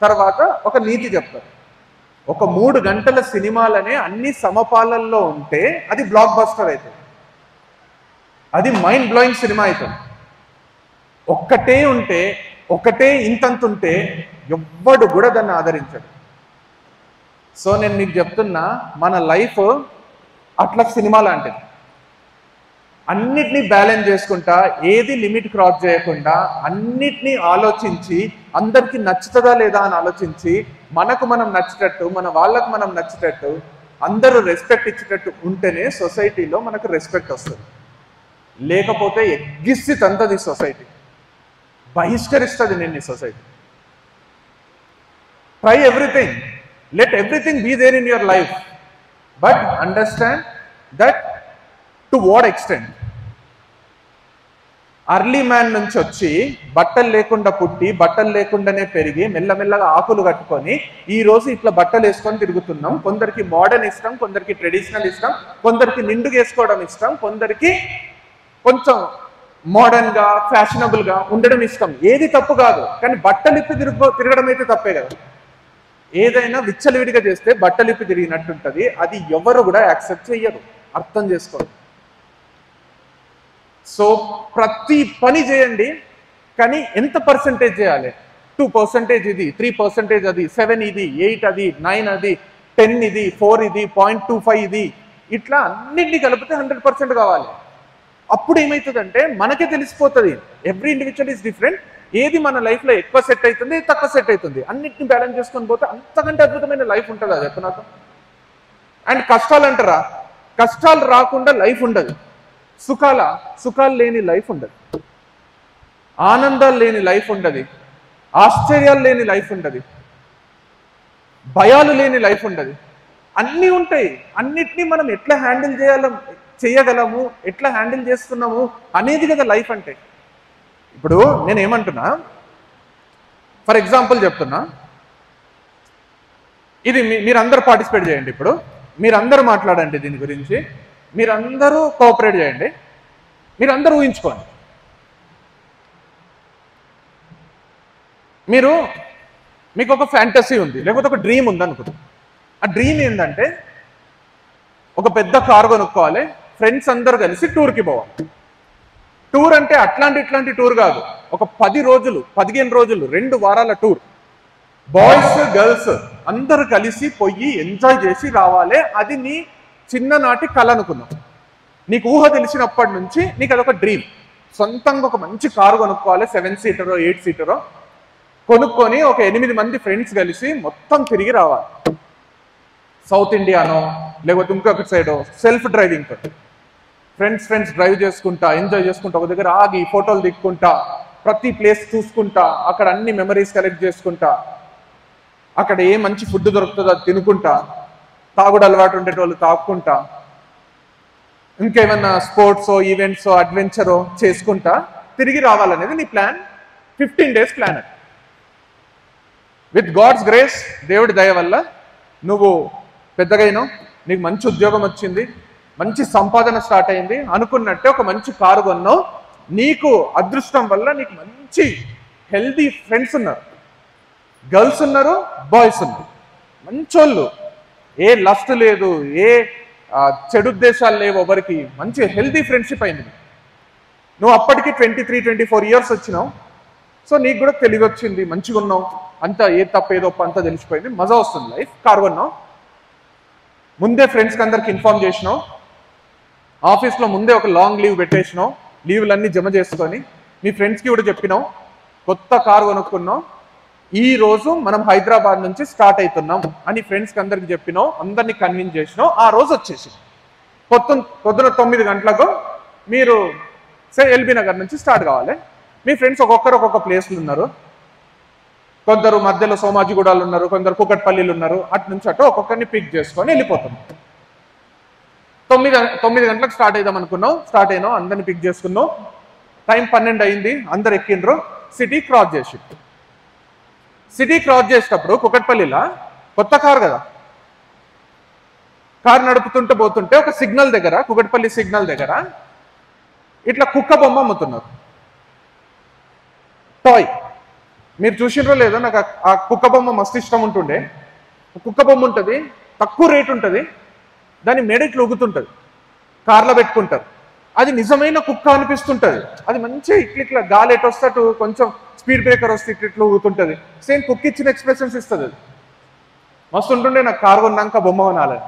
తర్వాత ఒక నీతి చెప్తారు. ఒక 3 గంటల సినిమాలనే అన్ని సమపాలల్లో ఉంటే అది బ్లాక్ బస్టర్ అవుతుంది, అది మైండ్ బ్లోయింగ్ సినిమా అవుతుంది. ఒక్కటే ఉంటే, ఒకటే ఇంతంతుంటే ఎవ్వడు కూడా దాన్ని ఆదరించడు. సో నేను మీకు చెప్తున్నా, మన లైఫ్ అట్లా సినిమా లాంటిది. అన్నిటినీ బ్యాలెన్స్ చేసుకుంటా, ఏది లిమిట్ క్రాస్ చేయకుండా, అన్నిటినీ ఆలోచించి, అందరికీ నచ్చుతుందా లేదా అని ఆలోచించి, మనకు మనం నచ్చేటట్టు, మన వాళ్ళకు మనం నచ్చేటట్టు, అందరూ రెస్పెక్ట్ ఇచ్చేటట్టు ఉంటేనే సొసైటీలో మనకు రెస్పెక్ట్ వస్తుంది. లేకపోతే ఎగ్గిసి తంతది సొసైటీ, బహిష్కరిస్తుంది నిన్ను society. Try everything. Let everything be there in your life. But understand that to what extent. Early man నుంచి వచ్చి బట్టలు లేకుండా పుట్టి బట్టలు లేకుండానే పెరిగి మెల్లమెల్లగా ఆకులు కట్టుకొని ఈ రోజు ఇట్లా బట్టలు వేసుకొని తిరుగుతున్నాం. కొందరికి మోడర్న్ ఇష్టం, కొందరికి ట్రెడిషనల్ ఇష్టం, కొందరికి నిండుగా వేసుకోవడం ఇష్టం, కొందరికి కొంచెం మోడర్న్ గా ఫ్యాషనబుల్ గా ఉండడం ఇష్టం. ఏది తప్పు కాదు, కానీ బట్టలు ఇప్పి తిరగడం అయితే తప్పే కదా. ఏదైనా విచ్చలవిడిగా చేస్తే బట్టలు ఇప్పి తిరిగినట్టుంటది. అది ఎవరు కూడా యాక్సెప్ట్ చెయ్యరు. అర్థం చేసుకోండి. సో ప్రతి పని చేయండి, కానీ ఎంత పర్సెంటేజ్ చేయాలి? 2% ఇది, 3% అది, 7 ఇది, 8 అది, 9 అది, 10 ఇది, 4 ఇది, 0.25 ఇది, ఇట్లా అన్నింటినీ కలిపితే 100% కావాలి. అప్పుడు ఏమవుతుందంటే మనకే తెలిసిపోతుంది. Every individual is different. ఏది మన లైఫ్లో ఎక్కువ సెట్ అవుతుంది, తక్కువ సెట్ అవుతుంది, అన్నిటిని బ్యాలెన్స్ చేసుకొని పోతే అంతకంటే అద్భుతమైన లైఫ్ ఉంటుంది. అది చెప్పు నాకు. అండ్ కష్టాలు అంటారా? కష్టాలు రాకుండా లైఫ్ ఉండదు. సుఖాలు లేని లైఫ్ ఉండదు. ఆనందాలు లేని లైఫ్ ఉండదు. ఆశ్చర్యాలు లేని లైఫ్ ఉండదు. భయాలు లేని లైఫ్ ఉండదు. అన్నీ ఉంటాయి. అన్నిటినీ మనం ఎట్లా హ్యాండిల్ చేయగలము, ఎట్లా హ్యాండిల్ చేస్తున్నాము అనేది కదా లైఫ్ అంటే. ఇప్పుడు నేను ఏమంటున్నా, ఫర్ ఎగ్జాంపుల్ చెప్తున్నా, ఇది మీరందరూ పార్టిసిపేట్ చేయండి. ఇప్పుడు మీరందరూ మాట్లాడండి దీని గురించి. మీరందరూ కోఆపరేట్ చేయండి. మీరందరూ ఊహించుకోండి. మీకు ఒక ఫ్యాంటసీ ఉంది, లేకపోతే ఒక డ్రీమ్ ఉంది అనుకుందాం. ఆ డ్రీమ్ ఏంటంటే ఒక పెద్ద కారు కొనుక్కోవాలి, ఫ్రెండ్స్ అందరూ కలిసి టూర్కి పోవాలి. టూర్ అంటే ఇట్లాంటి టూర్ కాదు, ఒక 10 రోజులు 15 రోజులు 2 వారాల టూర్. బాయ్స్ గర్ల్స్ అందరూ కలిసి పోయి ఎంజాయ్ చేసి రావాలి. అది నీ చిన్ననాటి కళ అనుకున్నాం. నీకు ఊహ తెలిసినప్పటి నుంచి నీకు అదొక డ్రీమ్. సొంతంగా ఒక మంచి కారు కొనుక్కోవాలి, 7 సీటరో 8 సీటరో కొనుక్కొని ఒక 8 మంది ఫ్రెండ్స్ కలిసి మొత్తం తిరిగి రావాలి. సౌత్ ఇండియానో లేకపోతే ఇంకొక సైడో సెల్ఫ్ డ్రైవింగ్ తోటి ఫ్రెండ్స్ డ్రైవ్ చేసుకుంటా ఎంజాయ్ చేసుకుంటా ఒక దగ్గర ఆగి ఫోటోలు దిక్కుంటా ప్రతి ప్లేస్ చూసుకుంటా అక్కడ అన్ని మెమరీస్ కలెక్ట్ చేసుకుంటా అక్కడ ఏ మంచి ఫుడ్ దొరుకుతుందో అది తినుకుంటా తాగుడు అలవాటు ఉండేటోళ్ళు తాగుకుంటా ఇంకేమన్నా స్పోర్ట్స్ ఈవెంట్స్ అడ్వెంచరో చేసుకుంటా తిరిగి రావాలనేది నీ plan. 15 days plan. With God's grace, దేవుడి దయ వల్ల నువ్వు పెద్దగైనావు, నీకు మంచి ఉద్యోగం వచ్చింది, మంచి సంపాదన స్టార్ట్ అయింది, అనుకున్నట్టే ఒక మంచి కారు కొన్నావు. నీకు అదృష్టం వల్ల నీకు మంచి హెల్దీ ఫ్రెండ్స్ ఉన్నారు, గర్ల్స్ ఉన్నారు, బాయ్స్ ఉన్నారు, మంచోళ్ళు, ఏ లస్ట్ లేదు, ఏ చెడు ఉద్దేశాలు లేవు, ఎవరికి మంచి హెల్దీ ఫ్రెండ్షిప్ అయింది. నువ్వు అప్పటికి 23-24 years వచ్చినావు. సో నీకు కూడా తెలివి వచ్చింది, మంచిగా ఉన్నావు, అంతా ఏ తప్ప ఏదో అంతా తెలిసిపోయింది, మజా వస్తుంది లైఫ్. కారు కొన్నావు, ముందే ఫ్రెండ్స్కి అందరికి ఇన్ఫార్మ్ చేసినావు, ఆఫీస్లో ముందే ఒక లాంగ్ లీవ్ పెట్టేసినావు, లీవ్లన్నీ జమ చేసుకొని మీ ఫ్రెండ్స్కి కూడా చెప్పినావు, కొత్త కారు కొనుక్కున్నావు, ఈ రోజు మనం హైదరాబాద్ నుంచి స్టార్ట్ అవుతున్నాం అని ఫ్రెండ్స్కి అందరికి చెప్పినావు, అందరినీ కన్విన్స్ చేసినావు. ఆ రోజు వచ్చేసి పొద్దున 9 గంటలకు మీరు ఎల్బీ నగర్ నుంచి స్టార్ట్ కావాలి. మీ ఫ్రెండ్స్ ఒక్కొక్కరు ఒక్కొక్క ప్లేస్లు ఉన్నారు, కొందరు మధ్యలో సోమాజిగూడలు ఉన్నారు, కొందరు కుకట్పల్లిలు ఉన్నారు, అటు నుంచి అటు ఒక్కొక్కరిని పిక్ చేసుకొని వెళ్ళిపోతున్నాం. 9 గంటలకు స్టార్ట్ అవుదాం అనుకున్నావు, స్టార్ట్ అయినావు, అందరిని పిక్ చేసుకున్నావు. టైం 12 అయింది, అందరు ఎక్కిండ్రు, సిటీ క్రాస్ చేసి సిటీ క్రాస్ చేసేటప్పుడు కుకట్పల్లిలో కొత్త కారు కదా, కారు నడుపుతుంటే పోతుంటే ఒక సిగ్నల్ దగ్గర, కుకట్పల్లి సిగ్నల్ దగ్గర ఇట్లా కుక్క బొమ్మ అమ్ముతున్నారు, టాయ్. మీరు చూసినరో లేదో, నాకు ఆ కుక్క బొమ్మ మస్తు ఇష్టం ఉంటుండే. కుక్క బొమ్మ ఉంటుంది, తక్కువ రేట్ ఉంటుంది, దాని మెడ ఇట్లా ఊగుతుంటుంది, కార్లో పెట్టుకుంటారు. అది నిజమైన కుక్క అనిపిస్తుంటుంది. అది మంచి ఇట్లా గాలి ఎటు వస్తూ కొంచెం స్పీడ్ బ్రేకర్ వస్తే ఇట్లా ఊగుతుంటుంది. సేమ్ కుక్క ఇచ్చిన ఎక్స్ప్రెషన్స్ ఇస్తుంది. అది మస్తు ఉంటుండే నాకు కారు కొన్నాక బొమ్మ కొనాలని.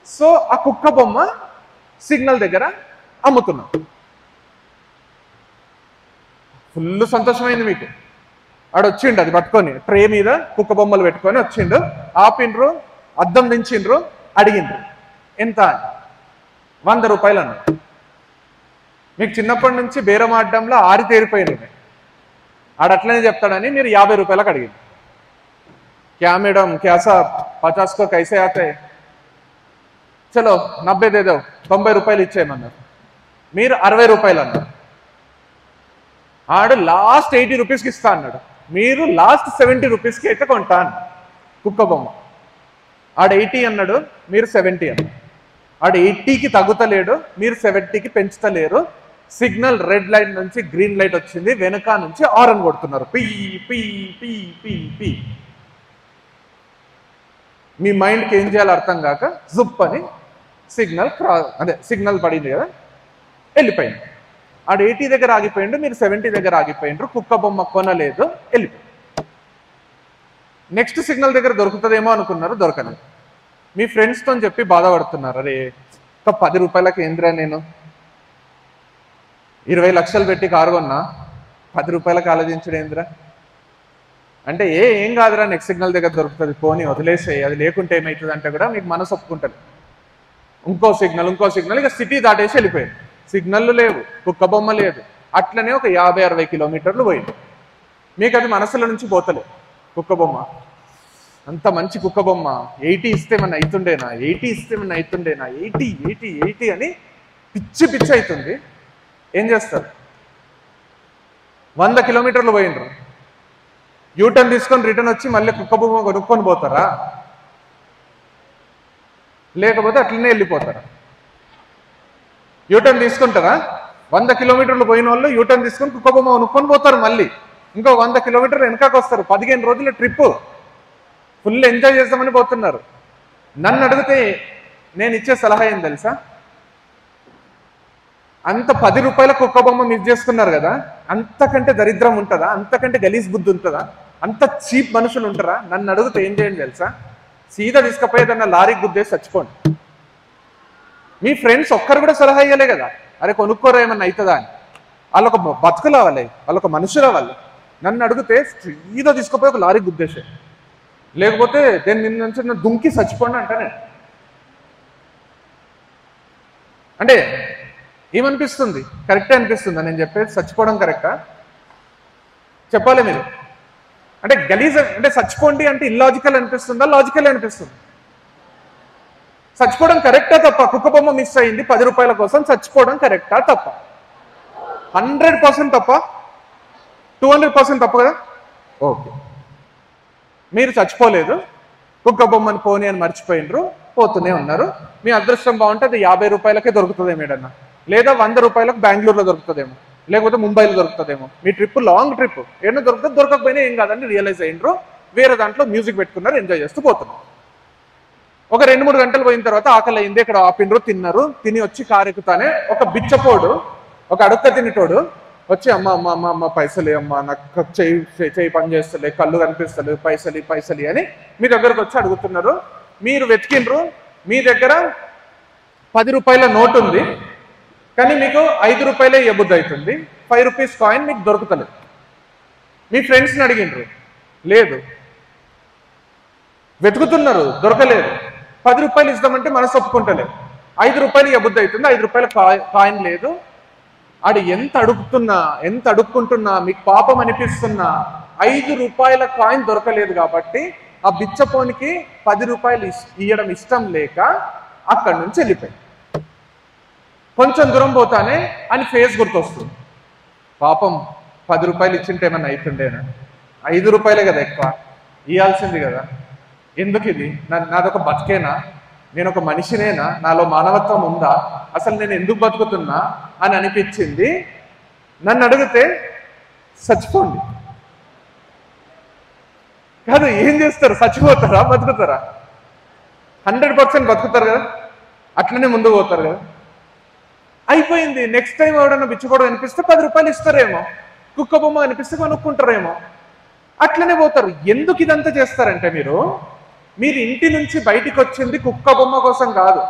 సో ఆ కుక్క బొమ్మ సిగ్నల్ దగ్గర అమ్ముతున్నాం. ఫుల్ సంతోషమైంది మీకు. ఆడు వచ్చిండు అది పట్టుకొని, ట్రే మీద కుక్క బొమ్మలు పెట్టుకొని వచ్చిండు, ఆపిండ్రు, అద్దం దించిండ్రు, అడిగిండ్రు ఎంత, 100 రూపాయలు అన్నారు. మీకు చిన్నప్పటి నుంచి బేరం ఆడడంలో ఆరి తేరిపోయింది. ఆడు అట్లనే చెప్తాడని మీరు 50 రూపాయలకు అడిగింది. क्या मैडम क्या साहब 50 को कैसे आते చలో 90 దే దో 90 రూపాయలు ఇచ్చేయమన్నారు. మీరు 60 రూపాయలు అన్నారు. ఆడు లాస్ట్ 80 రూపీస్కి ఇస్తా అన్నాడు. మీరు లాస్ట్ 70 రూపీస్కి అయితే కొంటా అన్నాడు కుక్క బొమ్మ. ఆడు 80 అన్నాడు, మీరు 70 అన్నారు. ఆడు 80కి తగ్గుతలేడు, మీరు 70కి పెంచుతలేరు. సిగ్నల్ రెడ్ లైట్ నుంచి గ్రీన్ లైట్ వచ్చింది, వెనక నుంచి హారన్ కొడుతున్నారు, పీ పీ పీ పీ పీ. మీ మైండ్కి ఏం చేయాలో అర్థం కాక జుప్ అని సిగ్నల్ పడింది కదా, వెళ్ళిపోయింది. ఆడు 80 దగ్గర ఆగిపోయిండు, మీరు 70 దగ్గర ఆగిపోయిండ్రు. కుక్క బొమ్మ కొనలేదు, వెళ్ళిపోయింది. నెక్స్ట్ సిగ్నల్ దగ్గర దొరుకుతుందేమో అనుకున్నారు, దొరకలేదు. మీ ఫ్రెండ్స్తో చెప్పి బాధపడుతున్నారు, అరే ఒక 10 రూపాయలకి ఏంద్రా నేను 20 లక్షలు పెట్టి కారు కొన్నా, 10 రూపాయలకు ఆలోచించడం ఏంద్రా అంటే, ఏం కాదురా నెక్స్ట్ సిగ్నల్ దగ్గర దొరుకుతుంది, పోనీ వదిలేసేయి, అది లేకుంటే ఏమవుతుంది అంటే కూడా మీకు మనసు ఒప్పుకుంటుంది. ఇంకో సిగ్నల్ ఇక సిటీ దాటేసి వెళ్ళిపోయింది. సిగ్నల్లు లేవు, కుక్క బొమ్మ లేదు. అట్లనే ఒక 50-60 కిలోమీటర్లు పోయింది. మీకు అది మనసులో నుంచి పోతలేదు కుక్క బొమ్మ. అంత మంచి కుక్క బొమ్మ, 80 ఇస్తే మన అవుతుండేనా, 80 అని పిచ్చి అవుతుంది. ఏం చేస్తారు, 100 కిలోమీటర్లు పోయిండ్రు, యూటర్న్ తీసుకొని రిటర్న్ వచ్చి మళ్ళీ కుక్క బొమ్మ కొనుక్కొని పోతారా, లేకపోతే అట్లనే వెళ్ళిపోతారా? యూటర్న్ తీసుకుంటారా? 100 కిలోమీటర్లు పోయిన వాళ్ళు యూటర్న్ తీసుకొని కుక్క బొమ్మ కొనుక్కొని పోతారు, మళ్ళీ ఇంకో 100 కిలోమీటర్లు వెనకాకి వస్తారు. 15 రోజుల ట్రిప్ ఫుల్ ఎంజాయ్ చేద్దామని పోతున్నారు. నన్ను అడిగితే నేను ఇచ్చే సలహా ఏం తెలుసా, అంత 10 రూపాయల కుక్క బొమ్మ మిస్ చేసుకున్నారు కదా, అంతకంటే దరిద్రం ఉంటుందా, అంతకంటే గలీజ్ బుద్ధి ఉంటుందా, అంత చీప్ మనుషులు ఉంటారా? నన్ను అడిగితే ఏం చేయండి తెలుసా, సీదా తీసుకపోయేదన్న లారీకి గుద్దేసి చచ్చిపోండి. మీ ఫ్రెండ్స్ ఒక్కరు కూడా సలహా ఇయ్యలే కదా, అరే కొనుక్కోరా ఏమన్నా అవుతుందా అని. వాళ్ళొక బతుకులు అవ్వాలి, వాళ్ళొక మనుషులు అవ్వాలి. నన్ను అడిగితే సీదా తీసుకుపోయి ఒక లారీకి గుద్దేసే, లేకపోతే దేని నుంచి దుంకి చచ్చిపోండి అంటానే. అంటే ఏమనిపిస్తుంది, కరెక్టే అనిపిస్తుందా నేను చెప్పేది? చచ్చిపోవడం కరెక్టా చెప్పాలి మీరు? అంటే గలీజ్ అంటే చచ్చిపోండి అంటే ఇల్లాజికల్ అనిపిస్తుందా, లాజికల్ అనిపిస్తుంది? చచ్చిపోవడం కరెక్టా తప్ప? కుక్క బొమ్మ మిస్ అయింది 10 రూపాయల కోసం, చచ్చిపోవడం కరెక్టా తప్ప? 100% తప్ప, 200% తప్ప కదా. ఓకే, మీరు చచ్చిపోలేదు, కుక్క బొమ్మని పోనీ అని మర్చిపోయినరు, పోతూనే ఉన్నారు. మీ అదృష్టం బాగుంటే అది 50 రూపాయలకే దొరుకుతుందేమో ఏడన్నా, లేదా 100 రూపాయలకు బెంగళూరులో దొరుకుతుందేమో, లేకపోతే ముంబైలో దొరుకుతుందేమో. మీ ట్రిప్ లాంగ్ ట్రిప్ ఏమన్నా దొరుకుతుంది, దొరకకపోయినా ఏం కాదని రియలైజ్ అయినరు, వేరే దాంట్లో మ్యూజిక్ పెట్టుకున్నారు, ఎంజాయ్ చేస్తూ పోతున్నారు. ఒక 2-3 గంటలు పోయిన తర్వాత ఆకలి అయింది, ఇక్కడ ఆపినరు, తిన్నారు. తిని వచ్చి కారు ఎక్కుతానే ఒక బిచ్చపోడు, ఒక అడుక్క తినేటోడు వచ్చి, అమ్మ అమ్మ అమ్మ అమ్మ పైసలు అమ్మ, నాకు చేయి పని చేస్తలే, కళ్ళు కనిపిస్తలేదు, పైసలు అని మీ దగ్గరకు వచ్చి అడుగుతున్నారు. మీరు వెతికిండ్రు, మీ దగ్గర 10 రూపాయల నోట్ ఉంది, కానీ మీకు 5 రూపాయలే ఇవ్వబుద్ధి అవుతుంది. 5 రూపీస్ కాయిన్ మీకు దొరుకుతలేదు. మీ ఫ్రెండ్స్ని అడిగిండ్రు, లేదు. వెతుకుతున్నారు, దొరకలేదు. 10 రూపాయలు ఇద్దామంటే మనసు ఒప్పుకుంటలేదు. 5 రూపాయలు ఇవ్వబుద్ధి అవుతుంది, 5 రూపాయల కాయిన్ లేదు. ఆడు ఎంత అడుక్కుంటున్నా మీకు పాపం అనిపిస్తున్నా 5 రూపాయల కాయిన్ దొరకలేదు కాబట్టి ఆ బిచ్చపోనికి 10 రూపాయలు ఇవ్వడం ఇష్టం లేక అక్కడి నుంచి వెళ్ళిపోయింది. కొంచెం దూరం పోతానే అని ఫేస్ గుర్తొస్తుంది, పాపం 10 రూపాయలు ఇచ్చింటే ఏమన్నా అవుతుండేనా, 5 రూపాయలే కదా ఎక్కువ ఇవ్వాల్సింది కదా, ఎందుకు ఇది, నాదొక బతికేనా, నేను ఒక మనిషినేనా, నాలో మానవత్వం ఉందా, అసలు నేను ఎందుకు బతుకుతున్నా అని అనిపించింది. నన్ను అడిగితే చచ్చిపోండి కాదు, ఏం చేస్తారు, చచ్చిపోతారా బతుకుతారా? 100% బతుకుతారు కదా, అట్లనే ముందుకు పోతారు కదా. అయిపోయింది. నెక్స్ట్ టైం ఎవడన్నా బిచ్చపోవడం అనిపిస్తే 10 రూపాయలు ఇస్తారేమో, కుక్క బొమ్మ అనిపిస్తే కొనుక్కుంటారేమో, అట్లనే పోతారు. ఎందుకు ఇదంతా చేస్తారంటే మీరు ఇంటి నుంచి బయటికి వచ్చింది కుక్క బొమ్మ కోసం కాదు,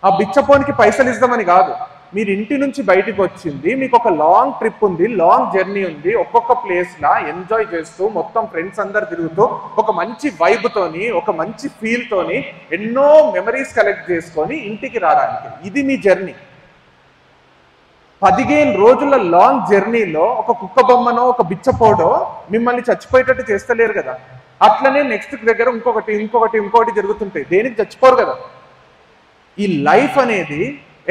ఆ బిచ్చపోనికి పైసలు ఇద్దామని కాదు. మీరు ఇంటి నుంచి బయటికి వచ్చింది మీకు ఒక లాంగ్ ట్రిప్ ఉంది, లాంగ్ జర్నీ ఉంది, ఒక్కొక్క ప్లేస్లా ఎంజాయ్ చేస్తూ మొత్తం ఫ్రెండ్స్ అందరు తిరుగుతూ ఒక మంచి వైబ్ తోని, ఒక మంచి ఫీల్ తోని ఎన్నో మెమరీస్ కలెక్ట్ చేసుకొని ఇంటికి రావడానికి. ఇది మీ జర్నీ. 15 రోజుల లాంగ్ జర్నీలో ఒక కుక్క బొమ్మనో ఒక బిచ్చపోడో మిమ్మల్ని చచ్చిపోయేటట్టు చేస్తలేరు కదా. అట్లనే నెక్స్ట్ దగ్గర ఇంకొకటి జరుగుతుంటాయి. దేనికి చచ్చిపోరు కదా. ఈ లైఫ్ అనేది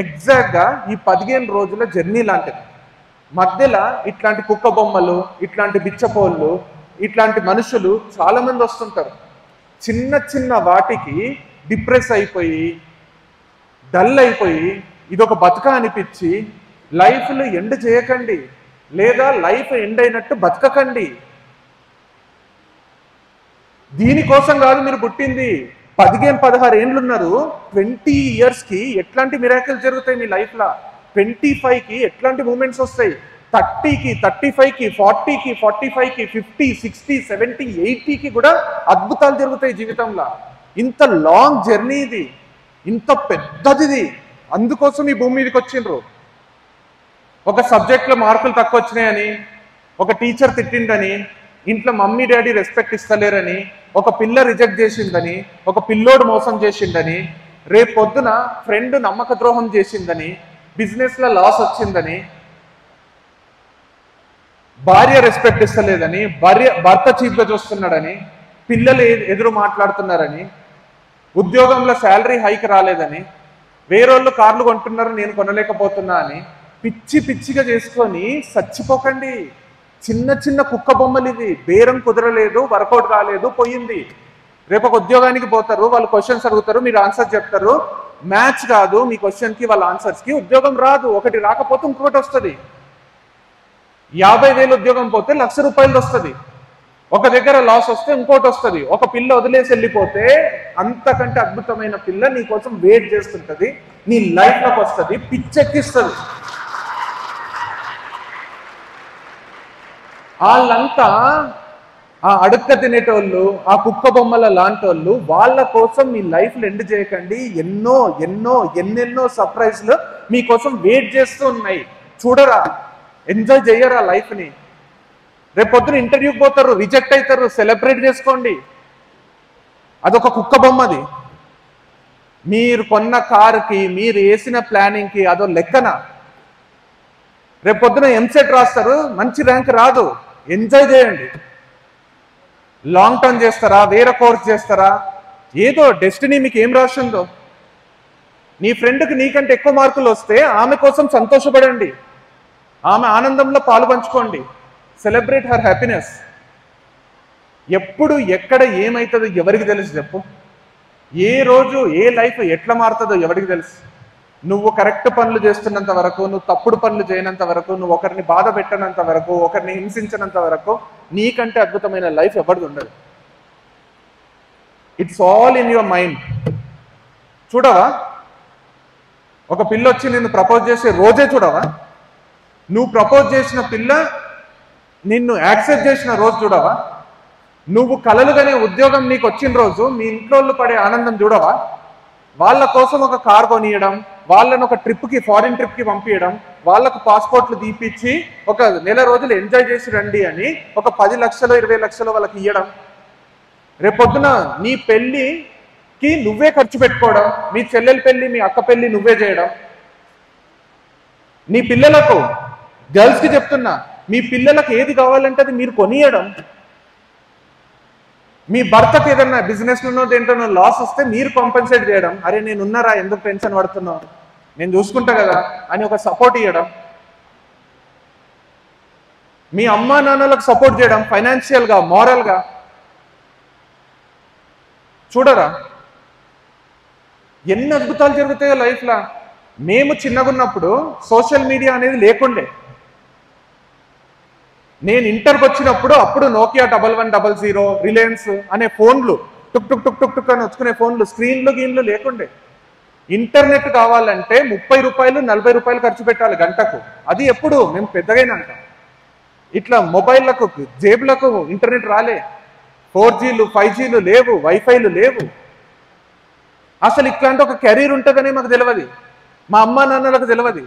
ఎగ్జాక్ట్గా ఈ 15 రోజుల జర్నీ లాంటిది. మధ్యలో ఇట్లాంటి కుక్క బొమ్మలు, ఇట్లాంటి బిచ్చపోళ్ళు, ఇట్లాంటి మనుషులు చాలా మంది వస్తుంటారు. చిన్న చిన్న వాటికి డిప్రెస్ అయిపోయి, డల్ అయిపోయి, ఇదొక బతుక అనిపించి లైఫ్లో ఎండ్ చేయకండి, లేదా లైఫ్ ఎండ్ అయినట్టు బతకకండి. దీనికోసం కాదు మీరు పుట్టింది. 15-16 ఏండ్లు ఉన్నారు. 20 yearsకి ఎట్లాంటి మిరాకిల్స్ జరుగుతాయి మీ లైఫ్లో, 25కి ఎట్లాంటి మూమెంట్స్ వస్తాయి, 30కి, 35కి, 40కి, 45కి, 50, 60, 70, 80కి కూడా అద్భుతాలు జరుగుతాయి జీవితంలో. ఇంత లాంగ్ జర్నీ ఇది, ఇంత పెద్దది. అందుకోసం ఈ భూమి మీదకి వచ్చిండ్రు. ఒక సబ్జెక్ట్లో మార్కులు తక్కువ వచ్చినాయని, ఒక టీచర్ తిట్టిండని, ఇంట్లో మమ్మీ డాడీ రెస్పెక్ట్ ఇస్తలేరని, ఒక పిల్ల రిజెక్ట్ చేసిందని, ఒక పిల్లోడు మోసం చేసిందని, రేపు పొద్దున ఫ్రెండ్ నమ్మక ద్రోహం చేసిందని, బిజినెస్లో లాస్ వచ్చిందని, భార్య రెస్పెక్ట్ ఇస్తలేదని, భర్త చీప్గా చూస్తున్నాడని, పిల్లలు ఎదురు మాట్లాడుతున్నారని, ఉద్యోగంలో శాలరీ హైక్ రాలేదని, వేరేళ్ళు కార్లు కొంటున్నారు నేను కొనలేకపోతున్నా అని పిచ్చిగా చేసుకొని చచ్చిపోకండి. చిన్న చిన్న కుక్క బొమ్మలు ఇవి. బేరం కుదరలేదు, వర్కౌట్ కాలేదు, పోయింది. రేపు ఒక ఉద్యోగానికి పోతారు, వాళ్ళు క్వశ్చన్స్ అడుగుతారు, మీరు ఆన్సర్ చెప్తారు, మ్యాచ్ కాదు మీ క్వశ్చన్కి వాళ్ళ ఆన్సర్స్కి, ఉద్యోగం రాదు. ఒకటి రాకపోతే ఇంకొకటి వస్తుంది. 50,000 ఉద్యోగం పోతే ₹1,00,000 వస్తుంది. ఒక దగ్గర లాస్ వస్తే ఇంకోటి వస్తుంది. ఒక పిల్ల వదిలేసి వెళ్ళిపోతే అంతకంటే అద్భుతమైన పిల్ల నీ కోసం వెయిట్ చేస్తుంటది, నీ లైఫ్లోకి వస్తుంది, పిచ్చెక్కిస్తుంది. వాళ్ళంతా ఆ అడుక్క తినేటోళ్ళు, ఆ కుక్క బొమ్మల లాంటి వాళ్ళు, వాళ్ళ కోసం మీ లైఫ్లో ఎండ్ చేయకండి. ఎన్నెన్నో సర్ప్రైజ్లు మీకోసం వెయిట్ చేస్తూ ఉన్నాయి. చూడరా, ఎంజాయ్ చేయరా లైఫ్ని. రేపు పొద్దున ఇంటర్వ్యూకి పోతారు, రిజెక్ట్ అవుతారు, సెలబ్రేట్ చేసుకోండి. అదొక కుక్క బొమ్మది. మీరు కొన్న కారుకి, మీరు వేసిన ప్లానింగ్కి అదో లెక్కన. రేపు పొద్దున ఎంసెట్ రాస్తారు, మంచి ర్యాంక్ రాదు, ఎంజాయ్ చేయండి. లాంగ్ టర్మ్ చేస్తారా, వేరే కోర్స్ చేస్తారా, ఏదో డెస్టినీ మీకు ఏం రాసిందో. నీ ఫ్రెండ్కి నీకంటే ఎక్కువ మార్కులు వస్తే ఆమె కోసం సంతోషపడండి, ఆమె ఆనందంలో పాలు పంచుకోండి. Celebrate her happiness. ఎప్పుడు ఎక్కడ ఏమవుతుందో ఎవరికి తెలుసు చెప్పు? ఏ రోజు ఏ లైఫ్ ఎట్లా మారుతుందో ఎవరికి తెలుసు? నువ్వు కరెక్ట్ పనులు చేస్తున్నంత వరకు, నువ్వు తప్పుడు పనులు చేయనంత వరకు, నువ్వు ఒకరిని బాధ పెట్టనంత వరకు, ఒకరిని హింసించినంత వరకు నీకంటే అద్భుతమైన లైఫ్ ఎవరిది ఉండదు. It's all in your mind. చూడవా, ఒక పిల్ల వచ్చి నిన్ను ప్రపోజ్ చేసే రోజే చూడవా? నువ్వు ప్రపోజ్ చేసిన పిల్ల నిన్ను యాక్సెప్ట్ చేసిన రోజు చూడవా? నువ్వు కలలుగానే ఉద్యోగం నీకు వచ్చిన రోజు మీ ఇంట్లో పడే ఆనందం చూడవా? వాళ్ళ కోసం ఒక కార్ కొనియడం, వాళ్ళను ఒక ట్రిప్కి, ఫారిన్ ట్రిప్కి పంపించడం, వాళ్ళకు పాస్పోర్ట్లు తీపిచ్చి ఒక నెల రోజులు ఎంజాయ్ చేసి రండి అని ఒక 10 లక్షలు 20 లక్షలు వాళ్ళకి ఇవ్వడం. రేపొద్దున నీ పెళ్ళికి నువ్వే ఖర్చు పెట్టుకోవడం, మీ చెల్లెల పెళ్ళి, మీ అక్క పెళ్ళి నువ్వే చేయడం. నీ పిల్లలకు, గర్ల్స్కి చెప్తున్నా, మీ పిల్లలకు ఏది కావాలంటే అది మీరు కొనియడం. మీ భర్తకు ఏదన్నా బిజినెస్లోనో దేంట్లోనో లాస్ వస్తే మీరు కాంపెన్సేట్ చేయడం. అరే నేను ఉన్నారా, ఎందుకు టెన్షన్ పడుతున్నావు, నేను చూసుకుంటా కదా అని ఒక సపోర్ట్ ఇవ్వడం. మీ అమ్మా నాన్నలకు సపోర్ట్ చేయడం, ఫైనాన్షియల్గా, మారల్గా. చూడరా ఎన్ని అద్భుతాలు జరుగుతాయో లైఫ్లో. మేము చిన్నగున్నప్పుడు సోషల్ మీడియా అనేది లేకుండే. నేను ఇంటర్కి వచ్చినప్పుడు అప్పుడు నోకియా 1100, రిలయన్స్ అనే ఫోన్లు, టుక్ టుక్ టుక్ టుక్ టుక్ అని వచ్చుకునే ఫోన్లు, స్క్రీన్లు గీన్లు లేకుండే. ఇంటర్నెట్ కావాలంటే ₹30 ₹40 ఖర్చు పెట్టాలి గంటకు. అది ఎప్పుడు మేము పెద్దగైనాక. ఇట్లా మొబైల్లకు, జేబులకు ఇంటర్నెట్ రాలే. 4Gలు 5Gలు లేవు, వైఫైలు లేవు. అసలు ఇట్లాంటి ఒక కెరీర్ ఉంటుందని మాకు తెలియదు, మా అమ్మా నాన్నలకు తెలియదు.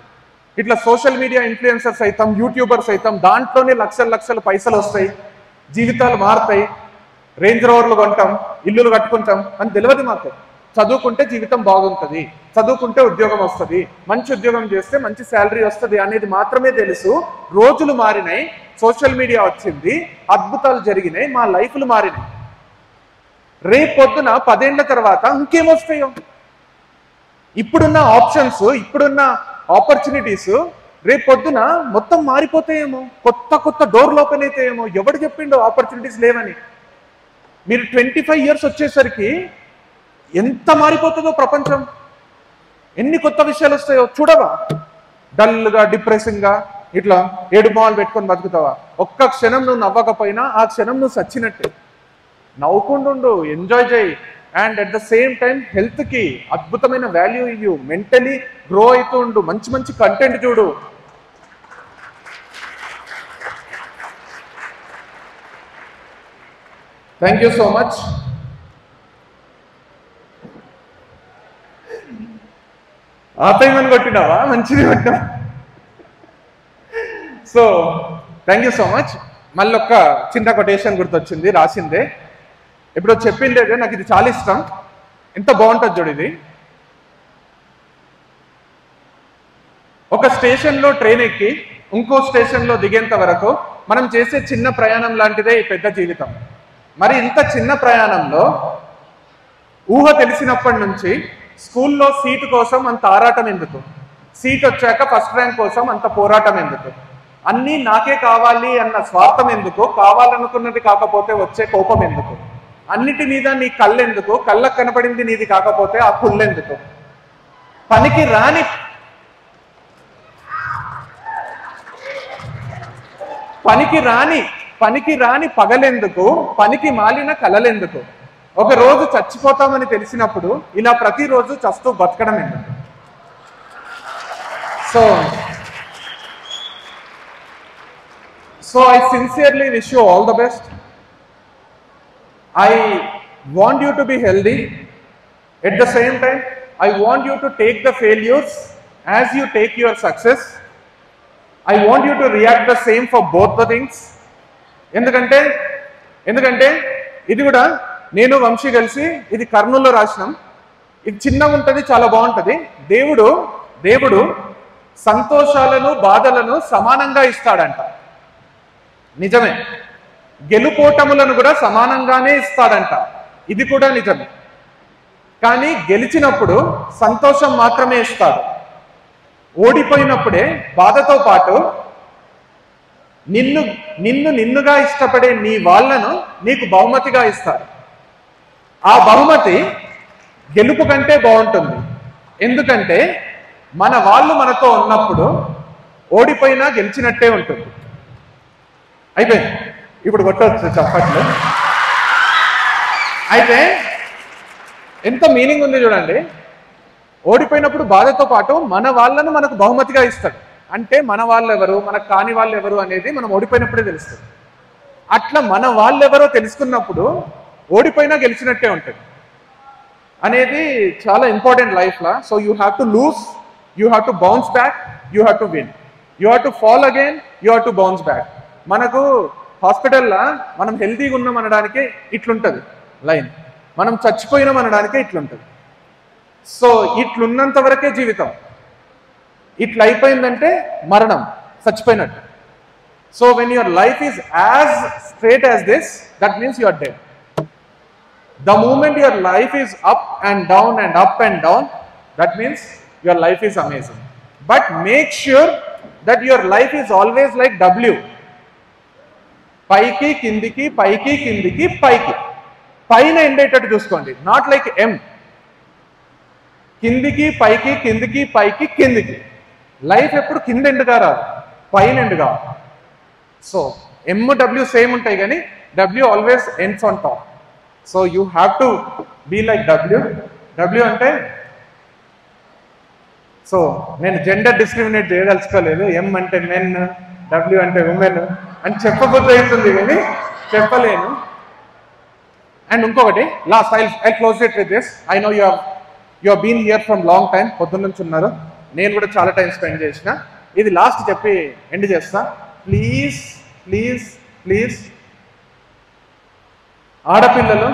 ఇట్లా సోషల్ మీడియా ఇన్ఫ్లుయెన్సర్స్ అవుతాం, యూట్యూబర్స్ అవుతాం, దాంట్లోనే లక్షల పైసలు వస్తాయి, జీవితాలు మారుతాయి, రేంజ్ రోవర్లు కొంటాం, ఇల్లులు కట్టుకుంటాం అని తెలియదు మాకు. చదువుకుంటే జీవితం బాగుంటుంది, చదువుకుంటే ఉద్యోగం వస్తుంది, మంచి ఉద్యోగం చేస్తే మంచి శాలరీ వస్తుంది అనేది మాత్రమే తెలుసు. రోజులు మారినాయి, సోషల్ మీడియా వచ్చింది, అద్భుతాలు జరిగినాయి, మా లైఫ్లు మారినాయి. రేపొద్దున 10 ఏళ్ల తర్వాత ఇంకేమొస్తాయో. ఇప్పుడున్న ఆప్షన్స్, ఇప్పుడున్న ఆపర్చునిటీస్ రేపొద్దున మొత్తం మారిపోతాయేమో, కొత్త కొత్త డోర్లు ఓపెన్ అవుతాయేమో. ఎవడు చెప్పిండో ఆపర్చునిటీస్ లేవని? మీరు 25 ఇయర్స్ వచ్చేసరికి ఎంత మారిపోతుందో ప్రపంచం, ఎన్ని కొత్త విషయాలు వస్తాయో చూడవా? డల్గా, డిప్రెసింగ్గా ఇట్లా ఏడు మాలు పెట్టుకొని బతుకుతావా? ఒక్క క్షణం నువ్వు నవ్వకపోయినా ఆ క్షణం నువ్వు సచ్చినట్టే. నవ్వుకుంటుండు, ఎంజాయ్ చేయి. And at the same time హెల్త్కి అద్భుతమైన వాల్యూ ఇవ్వు. మెంటలీ గ్రో అవుతూ ఉండు. మంచి మంచి కంటెంట్ చూడు. Thank you so much. ఆపేయమని కొట్టినావా? మంచిది కొట్టినా. So thank you so much. మళ్ళీ ఒక్క చిన్న కొటేషన్ గుర్తొచ్చింది, రాసిందే, ఎప్పుడో చెప్పిండేదే. నాకు ఇది చాలా ఇష్టం. ఎంత బాగుంటుంది చూడు ఇది. ఒక స్టేషన్లో ట్రైన్ ఎక్కి ఇంకో స్టేషన్లో దిగేంత వరకు మనం చేసే చిన్న ప్రయాణం లాంటిదే ఈ పెద్ద జీవితం. మరి ఇంత చిన్న ప్రయాణంలో ఊహ తెలిసినప్పటి నుంచి స్కూల్లో సీటు కోసం అంత ఆరాటం ఎందుకు? సీట్ వచ్చాక ఫస్ట్ ర్యాంక్ కోసం అంత పోరాటం ఎందుకు? అన్నీ నాకే కావాలి అన్న స్వార్థం ఎందుకు? కావాలనుకున్నది కాకపోతే వచ్చే కోపం ఎందుకు? అన్నిటి మీద నీ కళ్ళెందుకు? కళ్ళకు కనపడింది నీది కాకపోతే ఆ కుళ్ళెందుకు? పనికి రాని పగలెందుకు? పనికి మాలిన కలలెందుకు? ఒక రోజు చచ్చిపోతామని తెలిసినప్పుడు ఇలా ప్రతిరోజు చస్తూ బతకడం ఎందుకు? So I sincerely wish you all the best. I want you to be healthy. At the same time, I want you to take the failures as you take your success. I want you to react the same for both the things. ఎందుకంటే ఇది కూడా నేను వంశీ కలిసి ఇది కర్నూలులో రాసినాం. ఇది చిన్నగా ఉంటుంది, చాలా బాగుంటుంది. దేవుడు సంతోషాలను బాధలను సమానంగా ఇస్తాడంట. నిజమే. గెలుపోటములను కూడా సమానంగానే ఇస్తాడంట. ఇది కూడా నిజమే. కానీ గెలిచినప్పుడు సంతోషం మాత్రమే ఇస్తాడు. ఓడిపోయినప్పుడే బాధతో పాటు నిన్నుగా ఇష్టపడే నీ వాళ్ళను నీకు బహుమతిగా ఇస్తాడు. ఆ బహుమతి గెలుపు కంటే బాగుంటుంది. ఎందుకంటే మన వాళ్ళు మనతో ఉన్నప్పుడు ఓడిపోయినా గెలిచినట్టే ఉంటుంది. అయిపోయింది, ఇప్పుడు కొట్టవచ్చు చప్పట్లు. అయితే ఎంత మీనింగ్ ఉంది చూడండి. ఓడిపోయినప్పుడు బాధతో పాటు మన వాళ్ళను మనకు బహుమతిగా ఇస్తాడు. అంటే మన వాళ్ళు ఎవరు, మనకు కాని వాళ్ళు ఎవరు అనేది మనం ఓడిపోయినప్పుడే తెలుస్తుంది. అట్లా మన వాళ్ళు ఎవరో తెలుసుకున్నప్పుడు ఓడిపోయినా గెలిచినట్టే ఉంటుంది అనేది చాలా ఇంపార్టెంట్ లైఫ్లో. So you have to lose, you have to bounce back, you have to win, you have to fall again, you have to bounce back. మనకు హాస్పిటల్లో మనం హెల్తీగా ఉన్నాం అనడానికి ఇట్లుంటుంది లైన్, మనం చచ్చిపోయినాం అనడానికే ఇట్లుంటుంది. సో ఇట్లున్నంత వరకే జీవితం. ఇట్లా అయిపోయిందంటే మరణం, చచ్చిపోయినట్టు. So when your life is as straight as this, that means you are dead. The moment your life is up and down and up and down, that means your life is amazing. But make sure that your life is always like W. పైకి కిందికి, పైకి కిందికి, పైకి, పైన ఎండేటట్టు చూసుకోండి. Not like M. కిందికి పైకి, కిందికి పైకి, కిందికి. లైఫ్ ఎప్పుడు కింద ఎండుగా రాదు, పైన ఎండుగా. సో MW సేమ్ ఉంటాయి కానీ W always ends on top. So you have to be like W అంటే, సో నేను జెండర్ డిస్క్రిమినేట్ చేయదలుచుకోలేదు. M అంటే మెన్, W అంటే ఉమెన్ అని చెప్పబోతుంది కానీ చెప్పలేను. అండ్ ఇంకొకటి last, I close it with this. I know you have been here from long time. పొద్దున్న నుంచి ఉన్నారు, నేను కూడా చాలా టైం స్పెండ్ చేసిన. ఇది లాస్ట్ చెప్పి ఎండ్ చేస్తా. ప్లీజ్ ప్లీజ్ ప్లీజ్, ఆడపిల్లలు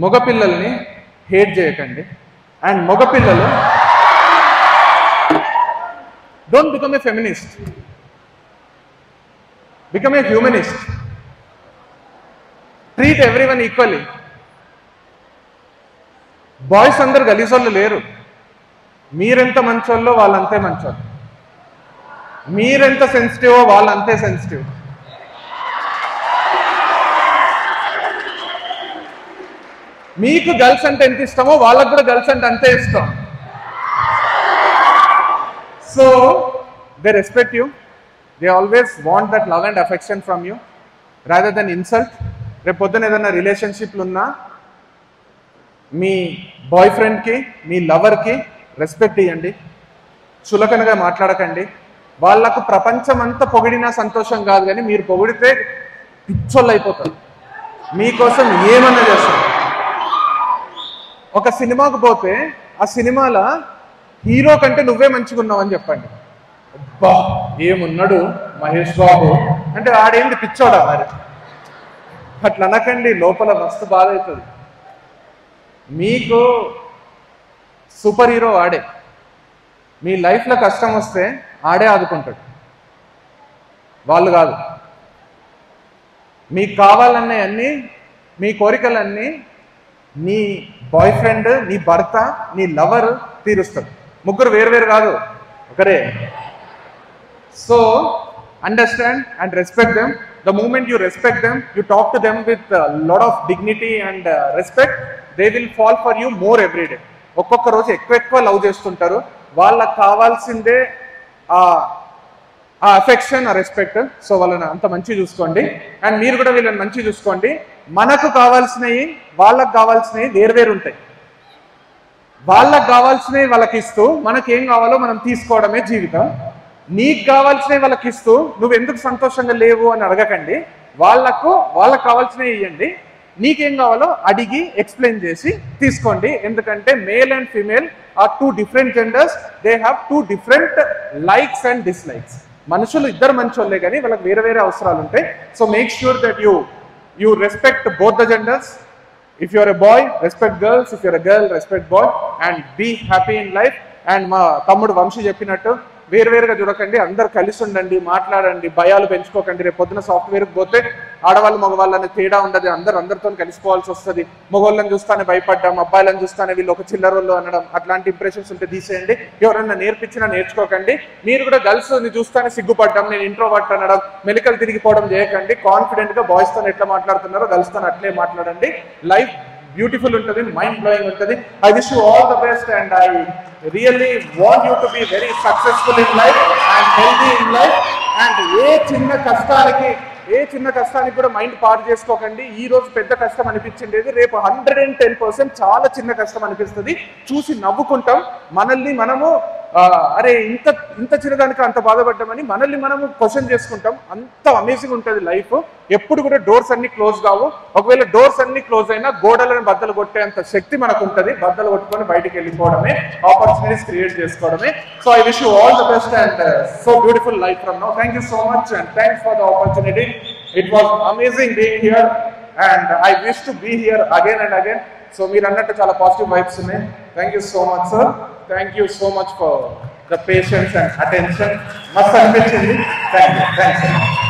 మగపిల్లల్ని హేట్ చేయకండి. అండ్ మగపిల్లలు don't become a feminist, become a humanist. Treat treat everyone equally. Boys అందరు గలీజోళ్ళు లేరు. మీరెంత మంచోళ్ళో వాళ్ళంతే మంచోళ్ళు, మీరెంత సెన్సిటివో వాళ్ళంతే సెన్సిటివ్. మీకు గర్ల్స్ అంటే ఎంత ఇష్టమో వాళ్ళకు కూడా గర్ల్స్ అంటే అంతే ఇష్టం. So they respect you, they always want that love and affection from you rather than insult. రేపు పొద్దున ఏదైనా రిలేషన్షిప్లు ఉన్నా మీ బాయ్ ఫ్రెండ్కి, మీ లవర్కి రెస్పెక్ట్ ఇవ్వండి, చులకనగా మాట్లాడకండి. వాళ్ళకు ప్రపంచం అంతా పొగిడినా సంతోషం కాదు, కానీ మీరు పొగిడితే పిచ్చోళ్ళు అయిపోతారు, మీకోసం ఏమన్నా చేస్తారు. ఒక సినిమాకు పోతే ఆ సినిమాలో హీరో కంటే నువ్వే మంచిగున్నావు అని చెప్పండి. అబ్బా ఏమున్నాడు మహేష్ బాబు అంటే ఆడేంటి పిచ్చోడా మరి, అట్లా అనకండి, లోపల మస్తు బాధ అవుతుంది. మీకు సూపర్ హీరో ఆడే, మీ లైఫ్లో కష్టం వస్తే ఆడే ఆదుకుంటాడు, వాళ్ళు కాదు. మీకు కావాలన్నవన్నీ, మీ కోరికలన్నీ నీ బాయ్ ఫ్రెండ్, నీ భర్త, నీ లవర్ తీరుస్తాడు. ముగ్గురు వేరు కాదు, ఒకరే. So understand and respect them. The moment you respect them, you talk to them with a lot of dignity and respect, they will fall for you more every day. ఒక్కొక్క రోజు ఎక్కువ లవ్ చేస్తుంటారు. వాళ్ళకి కావాల్సిందే ఆ అఫెక్షన్, ఆ రెస్పెక్ట్. సో వాళ్ళని అంత మంచి చూసుకోండి, అండ్ మీరు కూడా వీళ్ళని మంచి చూసుకోండి. మనకు కావాల్సినవి వాళ్ళకు కావాల్సినవి వేరు ఉంటాయి. వాళ్ళకు కావాల్సినవి వాళ్ళకి ఇస్తూ మనకేం కావాలో మనం తీసుకోవడమే జీవితం. నీకు కావాల్సినవి వాళ్ళకి ఇస్తూ నువ్వు ఎందుకు సంతోషంగా లేవు అని అడగకండి. వాళ్ళకు కావాల్సినవి ఇవ్వండి, నీకేం కావాలో అడిగి ఎక్స్ప్లెయిన్ చేసి తీసుకోండి. ఎందుకంటే male and female are two different genders, they have two different likes and dislikes. మనుషులు ఇద్దరు మంచోళ్ళే కానీ వాళ్ళకి వేరే అవసరాలు ఉంటాయి. So make sure that you respect both the genders. If you are a boy, respect girls. If you are a girl, respect boy, and be happy in life. And మా తమ్ముడు వంశీ చెప్పినట్టు వేరువేరుగా చూడకండి, అందరు కలిసి ఉండండి, మాట్లాడండి, భయాలు పెంచుకోకండి. రేపు పొద్దున సాఫ్ట్వేర్కి పోతే ఆడవాళ్ళు మగవాళ్ళని తేడా ఉండదు, అందరితో కలిసిపోవాల్సి వస్తుంది. మగవాళ్ళని చూస్తానే భయపడ్డాం, అబ్బాయిలను చూస్తానే వీళ్ళు ఒక చిల్లరోళ్ళు అనడం, అట్లాంటి ఇంప్రెషన్స్ ఉంటే తీసేయండి. ఎవరన్నా నేర్పించినా నేర్చుకోకండి. మీరు కూడా గర్ల్స్ని చూస్తానే సిగ్గుపడ్డాం, నేను ఇంట్రోవర్ట్ అనడం, మెలికలు తిరిగిపోవడం చేయకండి. కాన్ఫిడెంట్గా బాయ్స్తో ఎట్లా మాట్లాడుతున్నారో గర్ల్స్తో అట్లే మాట్లాడండి. లైఫ్ బ్యూటిఫుల్ ఉంటుంది, మైండ్ బ్లోయింగ్ ఉంటుంది. I wish you all the best, and I really want you to be very successful in life and healthy in life. And ఏ చిన్న కష్టానికి కూడా మైండ్ పాడు చేసుకోకండి. ఈ రోజు పెద్ద కష్టం అనిపించిండేది రేపు 110% చాలా చిన్న కష్టం అనిపిస్తుంది. చూసి నవ్వుకుంటాం, మనల్ని మనము అరే ఇంత చిన్నదానికి అంత బాధపడ్డామని మనల్ని మనము క్వశ్చన్ చేసుకుంటాం. అంత అమేజింగ్ ఉంటుంది లైఫ్. ఎప్పుడు కూడా డోర్స్ అన్ని క్లోజ్ కావు. ఒకవేళ డోర్స్ అన్ని క్లోజ్ అయినా గోడలను బద్దలు కొట్టేంత శక్తి మనకు ఉంటుంది. బద్దలు కొట్టుకొని బయటికి వెళ్ళిపోవడమే, ఆపర్చునిటీస్ క్రియేట్ చేసుకోవడమే. So I wish you all the best and so beautiful life from now. Thank you so much and thanks for the opportunity. It was amazing being here and I wish to be here again and again. So మీరు అన్నట్టు చాలా పాజిటివ్ వైబ్స్ ఉన్నాయి. Thank you so much sir. Thank you so much for the patience and attention. మస్తు అనిపించింది. థ్యాంక్స్.